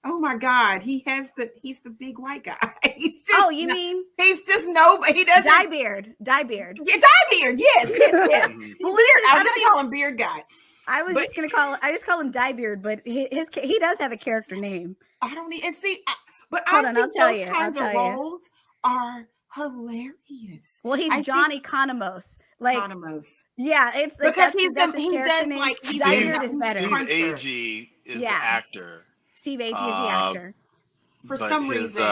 oh my God, he's the big white guy. He's just, he's just nobody. He doesn't. Diebeard. Yeah, Diebeard. Yes. Beard. I'm gonna call him Beard Guy. I just call him Diebeard, but he does have a character name. I don't need, and see, but hold I on, think I'll tell those you. kinds of roles are hilarious. Well, he's Johnny Economos. Like, Economos. Yeah, it's like because he does name. Like Diebeard is better. Steve Agee is the actor. Steve Agee is the actor. For some reason.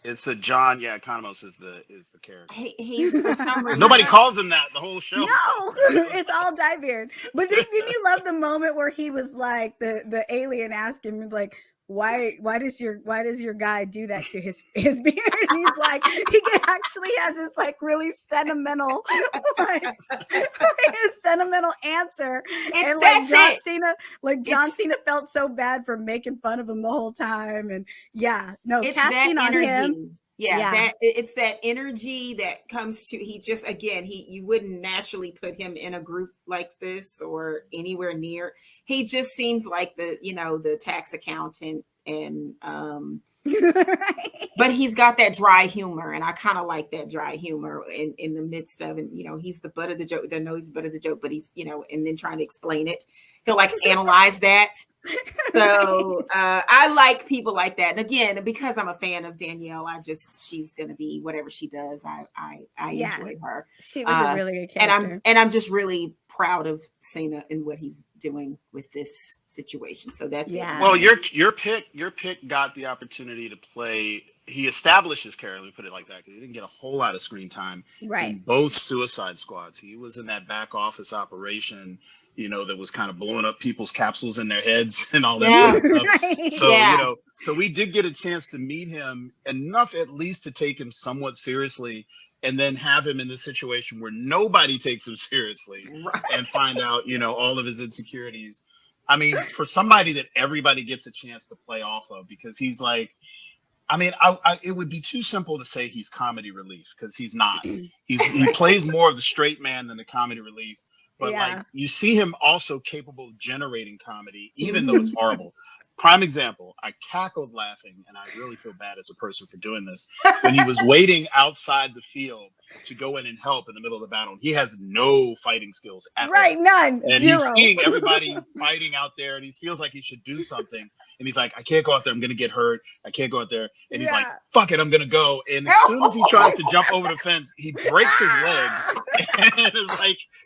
It's a John. Yeah, Economos is the character. He's for some reason. Nobody calls him that the whole show. No, it's all Diebeard. But didn't you love the moment where he was like, the alien asked him, like, why does your guy do that to his beard? And he's like, he actually has this like really sentimental sentimental answer. And like John Cena felt so bad for making fun of him the whole time. And casting on him. Yeah, it's that energy that comes to, he just, again, you wouldn't naturally put him in a group like this or anywhere near. He just seems like the tax accountant, and but he's got that dry humor, and I kind of like that dry humor in the midst of, and he's the butt of the joke. They know he's the butt of the joke, but he's and then trying to explain it, he'll like analyze that. So I like people like that. And again, because I'm a fan of Danielle, she's gonna be whatever she does. I enjoy her. She was a really good character. And I'm just really proud of Cena and what he's doing with this situation. So that's it. Well, your pick got the opportunity to play. He established his character, let me put it like that, because he didn't get a whole lot of screen time in both Suicide Squads. He was in that back office operation, that was kind of blowing up people's capsules in their heads and all that kind of stuff. So, so we did get a chance to meet him enough, at least to take him somewhat seriously, and then have him in this situation where nobody takes him seriously and find out, all of his insecurities. I mean, for somebody that everybody gets a chance to play off of, because he's like, it would be too simple to say he's comedy relief, because he's not. He plays more of the straight man than the comedy relief. But like, you see him also capable of generating comedy, even though it's horrible. prime example, I cackled laughing, and I really feel bad as a person for doing this, when he was waiting outside the field to go in and help in the middle of the battle. He has no fighting skills at all. None. And Zero. he's seeing everybody fighting out there, and he feels like he should do something. And he's like, I can't go out there. I'm going to get hurt. I can't go out there. And he's like, fuck it, I'm going to go. And as soon as he tries to jump over the fence, he breaks his leg. And it's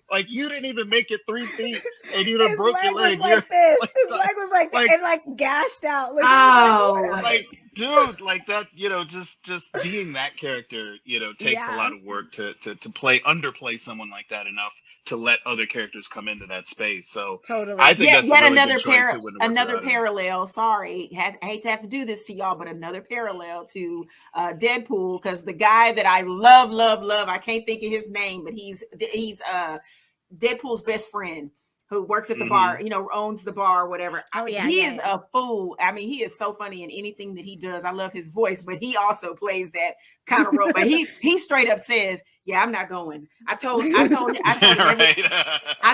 like you didn't even make it 3 feet, and you done broke your leg. His leg was like gashed out. Like, dude, like that, just being that character, takes a lot of work to underplay someone like that enough to let other characters come into that space. So totally, I think that's yet a really another good choice. another parallel. Sorry, I hate to have to do this to y'all, but another parallel to Deadpool, because the guy that I love, I can't think of his name, but he's Deadpool's best friend, who works at the bar, owns the bar or whatever. He is a fool. I mean, he is so funny in anything that he does. I love his voice, but he also plays that kind of role. But he straight up says, "Yeah, I'm not going." I told him I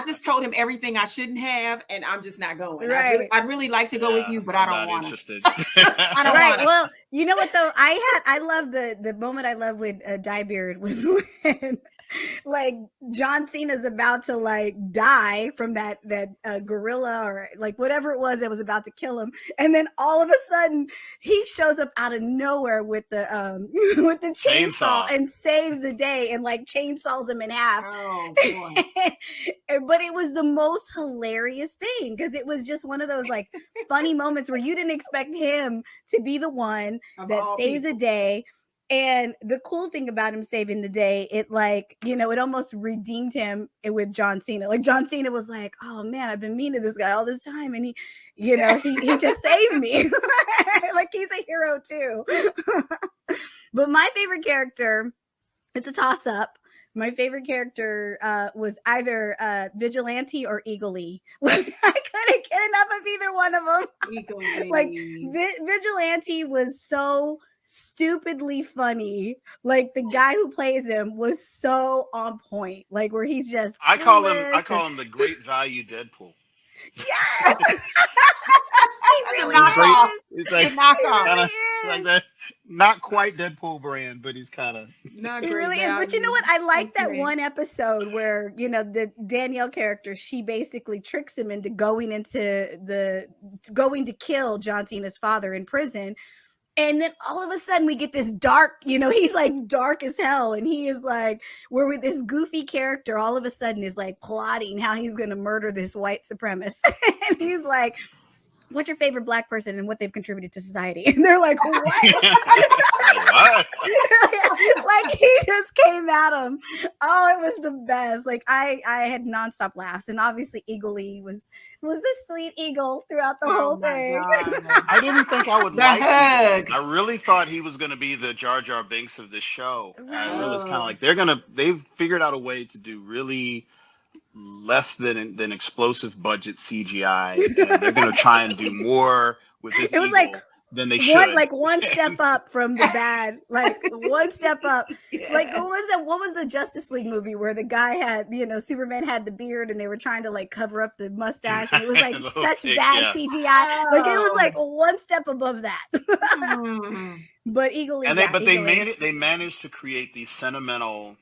just told him everything I shouldn't have, and I'm just not going. Right. I'd really like to go with you, but I don't want to. I don't want. Well, you know what though? I love the moment I love with Diebeard was when like John Cena's about to like die from that gorilla or like whatever it was that was about to kill him, and then all of a sudden he shows up out of nowhere with the chainsaw and saves the day and like chainsaws him in half. Oh boy. But it was the most hilarious thing because it was just one of those like funny moments where you didn't expect him to be the one that saves a day. And the cool thing about him saving the day, it like, it almost redeemed him with John Cena. Like John Cena was like, oh man, I've been mean to this guy all this time. And he just saved me. Like he's a hero too. But my favorite character, it's a toss up. My favorite character was either Vigilante or Eagle-E. Like, I couldn't get enough of either one of them. Eagle-E. Like Vigilante was so stupidly funny. Like the guy who plays him was so on point. Like where he's just I call him the great value Deadpool. Yes. He really is. He's like that. Not quite Deadpool brand, but he's kind of not he great really value. is. But you know what? I like that one episode where the Danielle character, she basically tricks him into going to kill John Cena's father in prison. And then all of a sudden we get this dark, he's like dark as hell. And he is like, we're with this goofy character all of a sudden is like plotting how he's going to murder this white supremacist. And he's like, what's your favorite Black person and what they've contributed to society? And they're like, what? What? Like he just came at him. Oh, it was the best. Like I had nonstop laughs. And obviously Eagle-E was a sweet eagle throughout the whole thing. I didn't think I would like him. I really thought he was going to be the Jar Jar Binks of this show. I really was kind of like, they've figured out a way to do really less than explosive budget CGI. And they're going to try and do more with this eagle than they should. One step up from the bad, like one step up. Like what was the Justice League movie where the guy had, Superman had the beard and they were trying to like cover up the mustache and it was like such bad CGI. Like it was like one step above that. But Eagle-E. And they managed to create these sentimental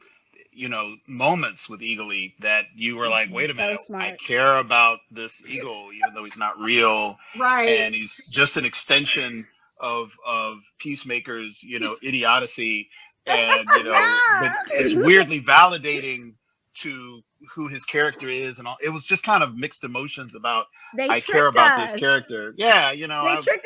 moments with Eagle-E that you were like, wait a minute, I care about this eagle, even though he's not real. Right. And he's just an extension of Peacemaker's, idiocy. And, but it's weirdly validating to who his character is and all. It was just kind of mixed emotions about I care about this character. Yeah, I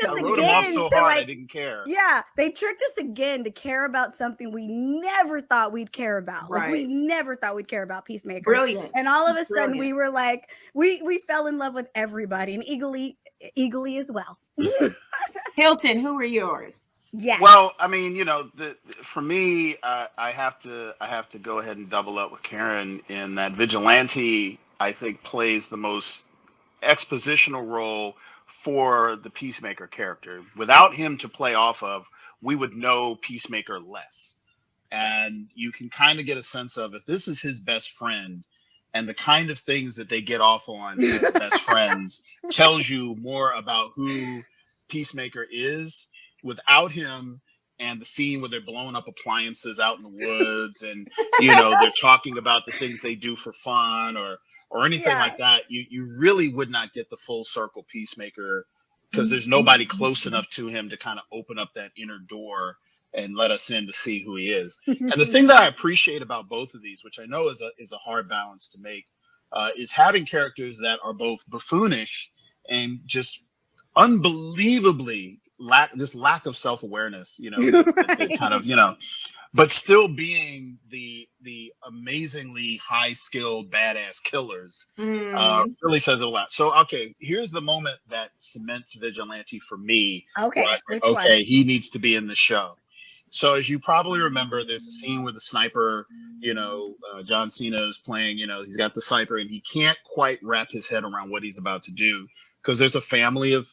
wrote him off so hard I didn't care. Yeah, they tricked us again to care about something we never thought we'd care about. Like we never thought we'd care about Peacemaker. Brilliant. And all of a sudden we were like, we fell in love with everybody, and Eagle-E as well. Hilton, who are yours? Yeah. Well, I mean, for me, I have to go ahead and double up with Karen in that Vigilante, I think, plays the most expositional role for the Peacemaker character. Without him to play off of, we would know Peacemaker less. And you can kind of get a sense of if this is his best friend and the kind of things that they get off on as best friends tells you more about who Peacemaker is without him. And the scene where they're blowing up appliances out in the woods, and they're talking about the things they do for fun or anything like that, you really would not get the full circle Peacemaker, because there's nobody close enough to him to kind of open up that inner door and let us in to see who he is. And the thing that I appreciate about both of these, which I know is a hard balance to make, is having characters that are both buffoonish and just unbelievably lack of self-awareness, right. Kind of, but still being the amazingly high-skilled badass killers really says a lot. So, okay, here's the moment that cements Vigilante for me. Okay, he needs to be in the show. So as you probably remember, there's a scene where the sniper, John Cena is playing, he's got the sniper and he can't quite wrap his head around what he's about to do, because there's a family of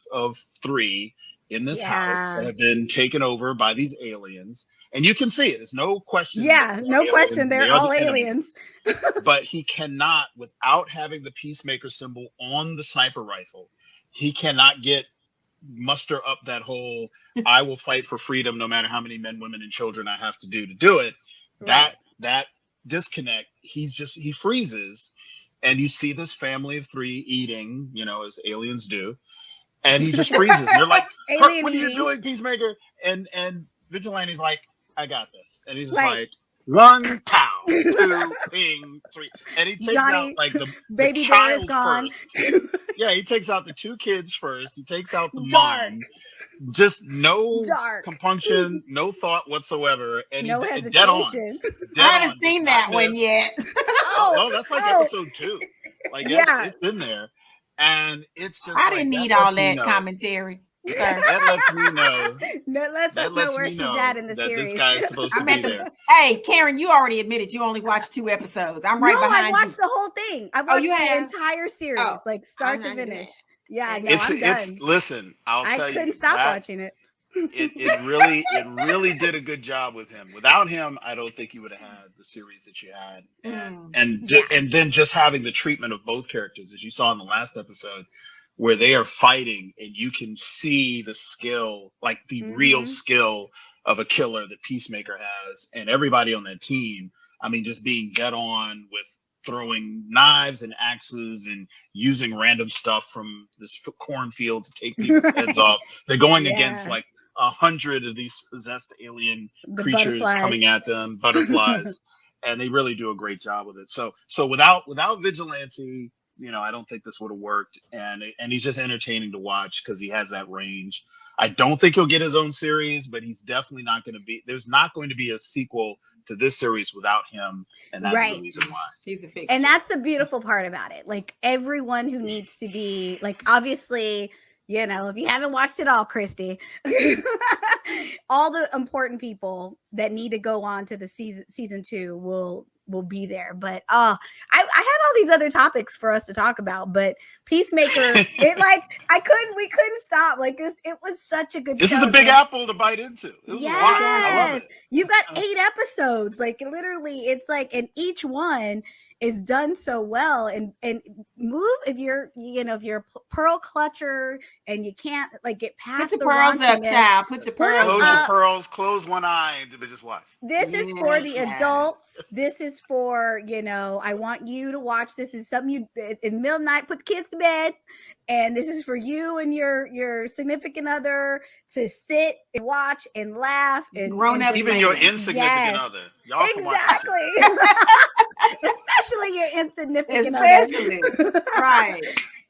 3 in this house that have been taken over by these aliens. And you can see it. There's no question. Yeah, no question. They're all aliens. But he cannot, without having the Peacemaker symbol on the sniper rifle, he cannot muster up that whole, I will fight for freedom no matter how many men, women, and children I have to do it. Right. That disconnect, he freezes. And you see this family of 3 eating, as aliens do. And he just freezes. They're like, what are you doing, Peacemaker? And Vigilante's like, I got this. And he's just like, 1 pow, 2 thing, 3. And he takes out like the baby child is gone. First. Yeah, he takes out the 2 kids first. He takes out the mom. Just no compunction, no thought whatsoever. And no he's hesitation. Dead I haven't seen that one yet. Oh, that's like episode 2. Like, it's in there. And it's just I didn't need all that commentary. Sir. That lets me know. That lets us know where she's at in the series. This guy is supposed to be there. Hey, Karen, you already admitted you only watched 2 episodes. I'm right behind you. I watched the whole thing. I watched the entire series, like start to finish. Yeah, no, I'm done. Listen, I'll tell you. I couldn't stop watching it. It really did a good job with him. Without him, I don't think you would have had the series that you had. And then just having the treatment of both characters, as you saw in the last episode, where they are fighting and you can see the skill, like the real skill of a killer that Peacemaker has, and everybody on that team. I mean, just being dead on with throwing knives and axes and using random stuff from this cornfield to take people's heads off. They're going against like 100 of these possessed alien creatures coming at them, butterflies, and they really do a great job with it. So without Vigilante, I don't think this would have worked. And he's just entertaining to watch because he has that range. I don't think he'll get his own series, but he's definitely not going to be. There's not going to be a sequel to this series without him, and that's the reason why. He's a fixture. And that's the beautiful part about it. Like everyone who needs to be, like, obviously, if you haven't watched it all, Christy, all the important people that need to go on to the season 2 will be there. But I had all these other topics for us to talk about, but Peacemaker, we couldn't stop. Like it was such a good This show. is a big apple to bite into. I love it. You've got 8 episodes. Like literally, it's like, and each one is done so well, and move if you're a pearl clutcher and you can't like get past put your pearls up, child. Put your pearls close up. your pearls, close one eye, but just watch. This is for the adults. This is for, I want you to watch. This is something you in the middle of the night, put the kids to bed. And this is for you and your significant other to sit and watch and laugh and grown up, even your insignificant other. Y'all can watch it. Especially your insignificant other. Right.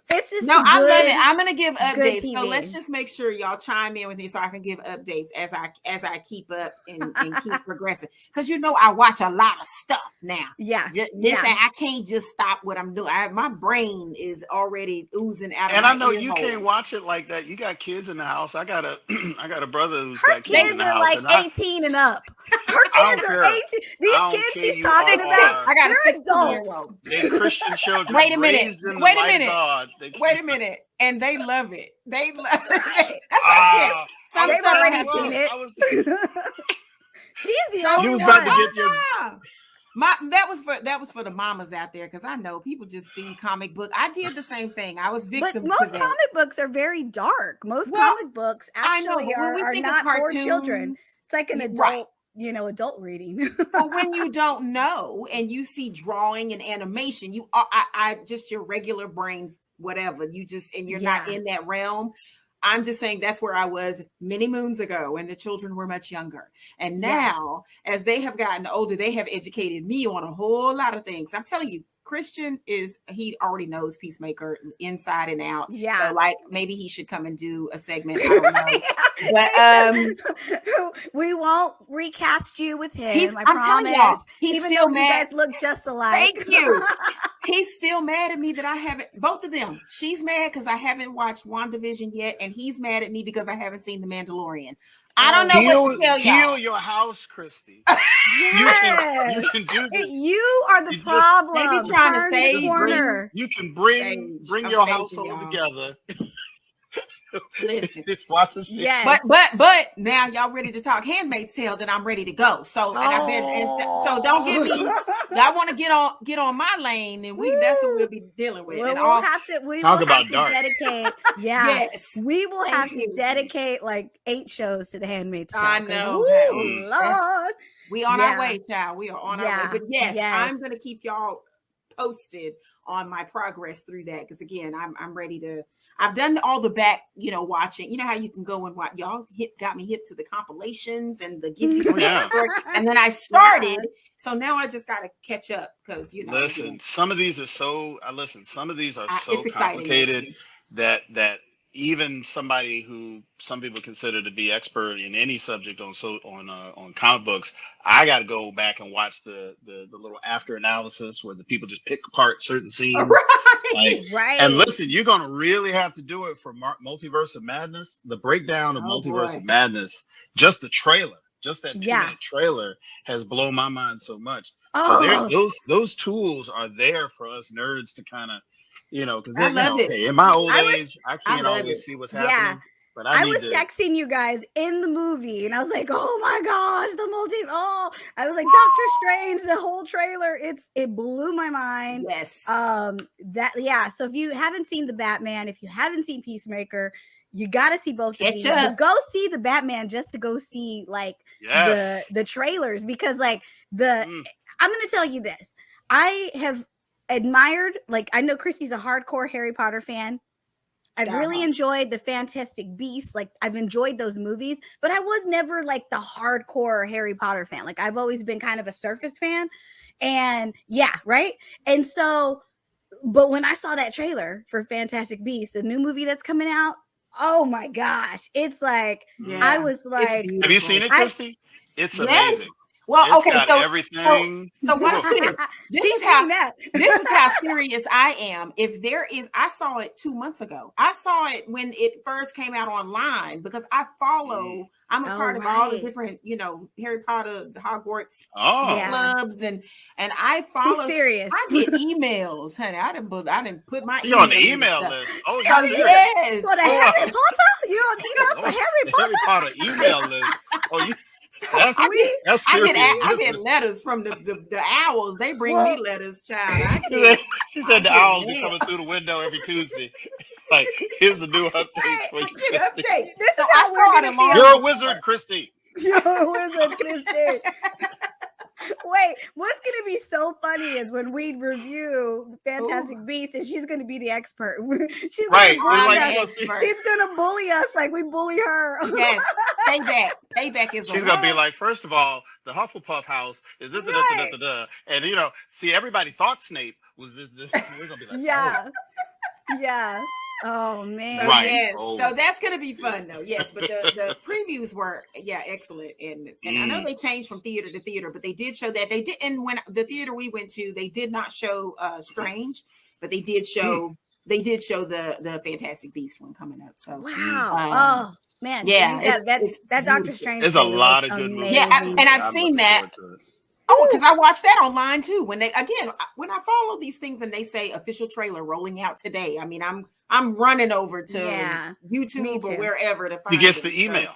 It's just I love it. I'm gonna give updates. TV. So let's just make sure y'all chime in with me so I can give updates as I keep up and keep progressing. Because I watch a lot of stuff now. Yeah. I can't just stop what I'm doing. My brain is already oozing out. And I know you can't watch it like that. You got kids in the house. I got a brother who's got kids in the house. Her kids are like 18 and up. Her kids are 18. These kids she's talking about, I got they're adults. They're Christian children. Wait a minute. Wait a minute. God. Wait a minute. And they love it. They love it. That's what I said. Some they've already seen it. She's the only one. You was about to get your. That was for the mamas out there, because I know people just see comic book. I did the same thing. I was victim but to most that. comic books are very dark. Most comic books actually are not for children. It's like an adult, adult reading. But when you don't know and you see drawing and animation, I just your regular brain, whatever, you're not in that realm. I'm just saying that's where I was many moons ago when the children were much younger. And now, as they have gotten older, they have educated me on a whole lot of things. I'm telling you, Christian he already knows Peacemaker inside and out. Yeah. So like maybe he should come and do a segment. I don't know. But we won't recast you with him. I'm telling y'all, he's even still though mad. You guys look just alike. Thank you. He's still mad at me that I haven't, both of them. She's mad because I haven't watched WandaVision yet, and he's mad at me because I haven't seen The Mandalorian. I don't know what to tell y'all. Heal your house, Christy. Yes. You can do this. You are the problem. Maybe trying to stay corner. You can bring your household together. Listen. Watch this shit. Yes. But now y'all ready to talk Handmaid's Tale, then I'm ready to go. So so don't get me. Y'all want to get on my lane, and that's what we'll be dealing with. Well, and we'll have to dedicate. Yes. We will have to dedicate like 8 shows to the Handmaid's Tale. I know. Woo, Lord. We on our way, child. We are on our way. But yes, I'm gonna keep y'all posted on my progress through that, because again, I'm ready to. I've done all the back, watching. You know how you can go and watch. Y'all got me hip to the compilations and the give you and then I started. So now I just got to catch up, because Listen, some of these are so. Some of these are so complicated that even somebody who some people consider to be expert in any subject on comic books, I got to go back and watch the little after analysis where the people just pick apart certain scenes. Right. And listen, you're going to really have to do it for Multiverse of Madness. The breakdown of Multiverse of Madness, just the trailer, just that 2-minute trailer has blown my mind so much. So those tools are there for us nerds to kind of, because in my old age, I can't always see what's happening. Yeah. But I was texting you guys in the movie, and I was like, "Oh my gosh, I was like, Doctor Strange, the whole trailer, it blew my mind." Yes. So if you haven't seen the Batman, if you haven't seen Peacemaker, you got to see both of these. Go see the Batman just to go see like the trailers, because like I'm going to tell you this. I have admired, like, I know Christy's a hardcore Harry Potter fan. I've really enjoyed the Fantastic Beasts. Like, I've enjoyed those movies, but I was never like the hardcore Harry Potter fan. Like, I've always been kind of a surface fan. And right. And so, but when I saw that trailer for Fantastic Beasts, the new movie that's coming out, oh my gosh, it's like, I was like, have you seen it, Christy? It's amazing. Well, it's got everything. So watch this. This is how serious I am. If there is, I saw it 2 months ago. I saw it when it first came out online, because I follow. I'm a part of all the different, Harry Potter, Hogwarts clubs, and I follow. Serious. I get emails, honey. I didn't put my. You're on the email list. Oh, yes. For the Harry Potter, you're on email for Harry Potter. Harry Potter email list. Oh, you. That's serious. I get letters from the owls. They bring me letters, child. She said the owls be coming through the window every Tuesday. Like, here's the new updates for you. Update. This is how we're gonna be. You're a wizard, Christy. You're a wizard, Christy. Wait, what's going to be so funny is when we review Fantastic Beasts, and she's going to be the expert. She's going to bully us like we bully her. Yes, payback is. She's going to be like, first of all, the Hufflepuff house is this, and see, everybody thought Snape was this. We're going to be like, yeah. Oh man! So that's gonna be fun, though. Yes, but the previews were excellent, and I know they changed from theater to theater, but they did show that they did. And when the theater we went to, they did not show Strange, but they did show the Fantastic Beast one coming up. So wow! Man, that Doctor Strange. There's a lot of good movies. Yeah, and I've seen that. Oh, because I watched that online too. When I follow these things and they say official trailer rolling out today, I mean, I'm running over to YouTube or wherever to find. He gets the email.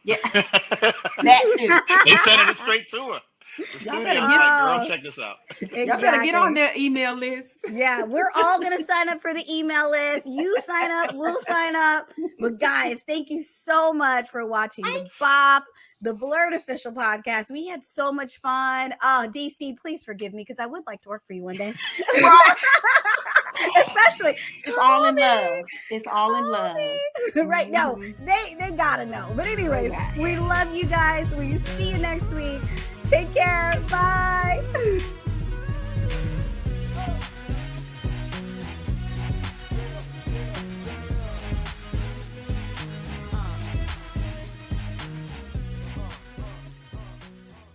Yeah, that too. They sent it straight to her. The studio was like, girl, check this out. Exactly. Y'all better get on their email list. Yeah, we're all going to sign up for the email list. You sign up, we'll sign up. But guys, thank you so much for watching the BOP, the BLERD official podcast. We had so much fun. Oh, DC, please forgive me because I would like to work for you one day. Especially, it's all in love. It's all in love. Right? No, they gotta know. But anyways, we love you guys. We see you next week. Take care. Bye.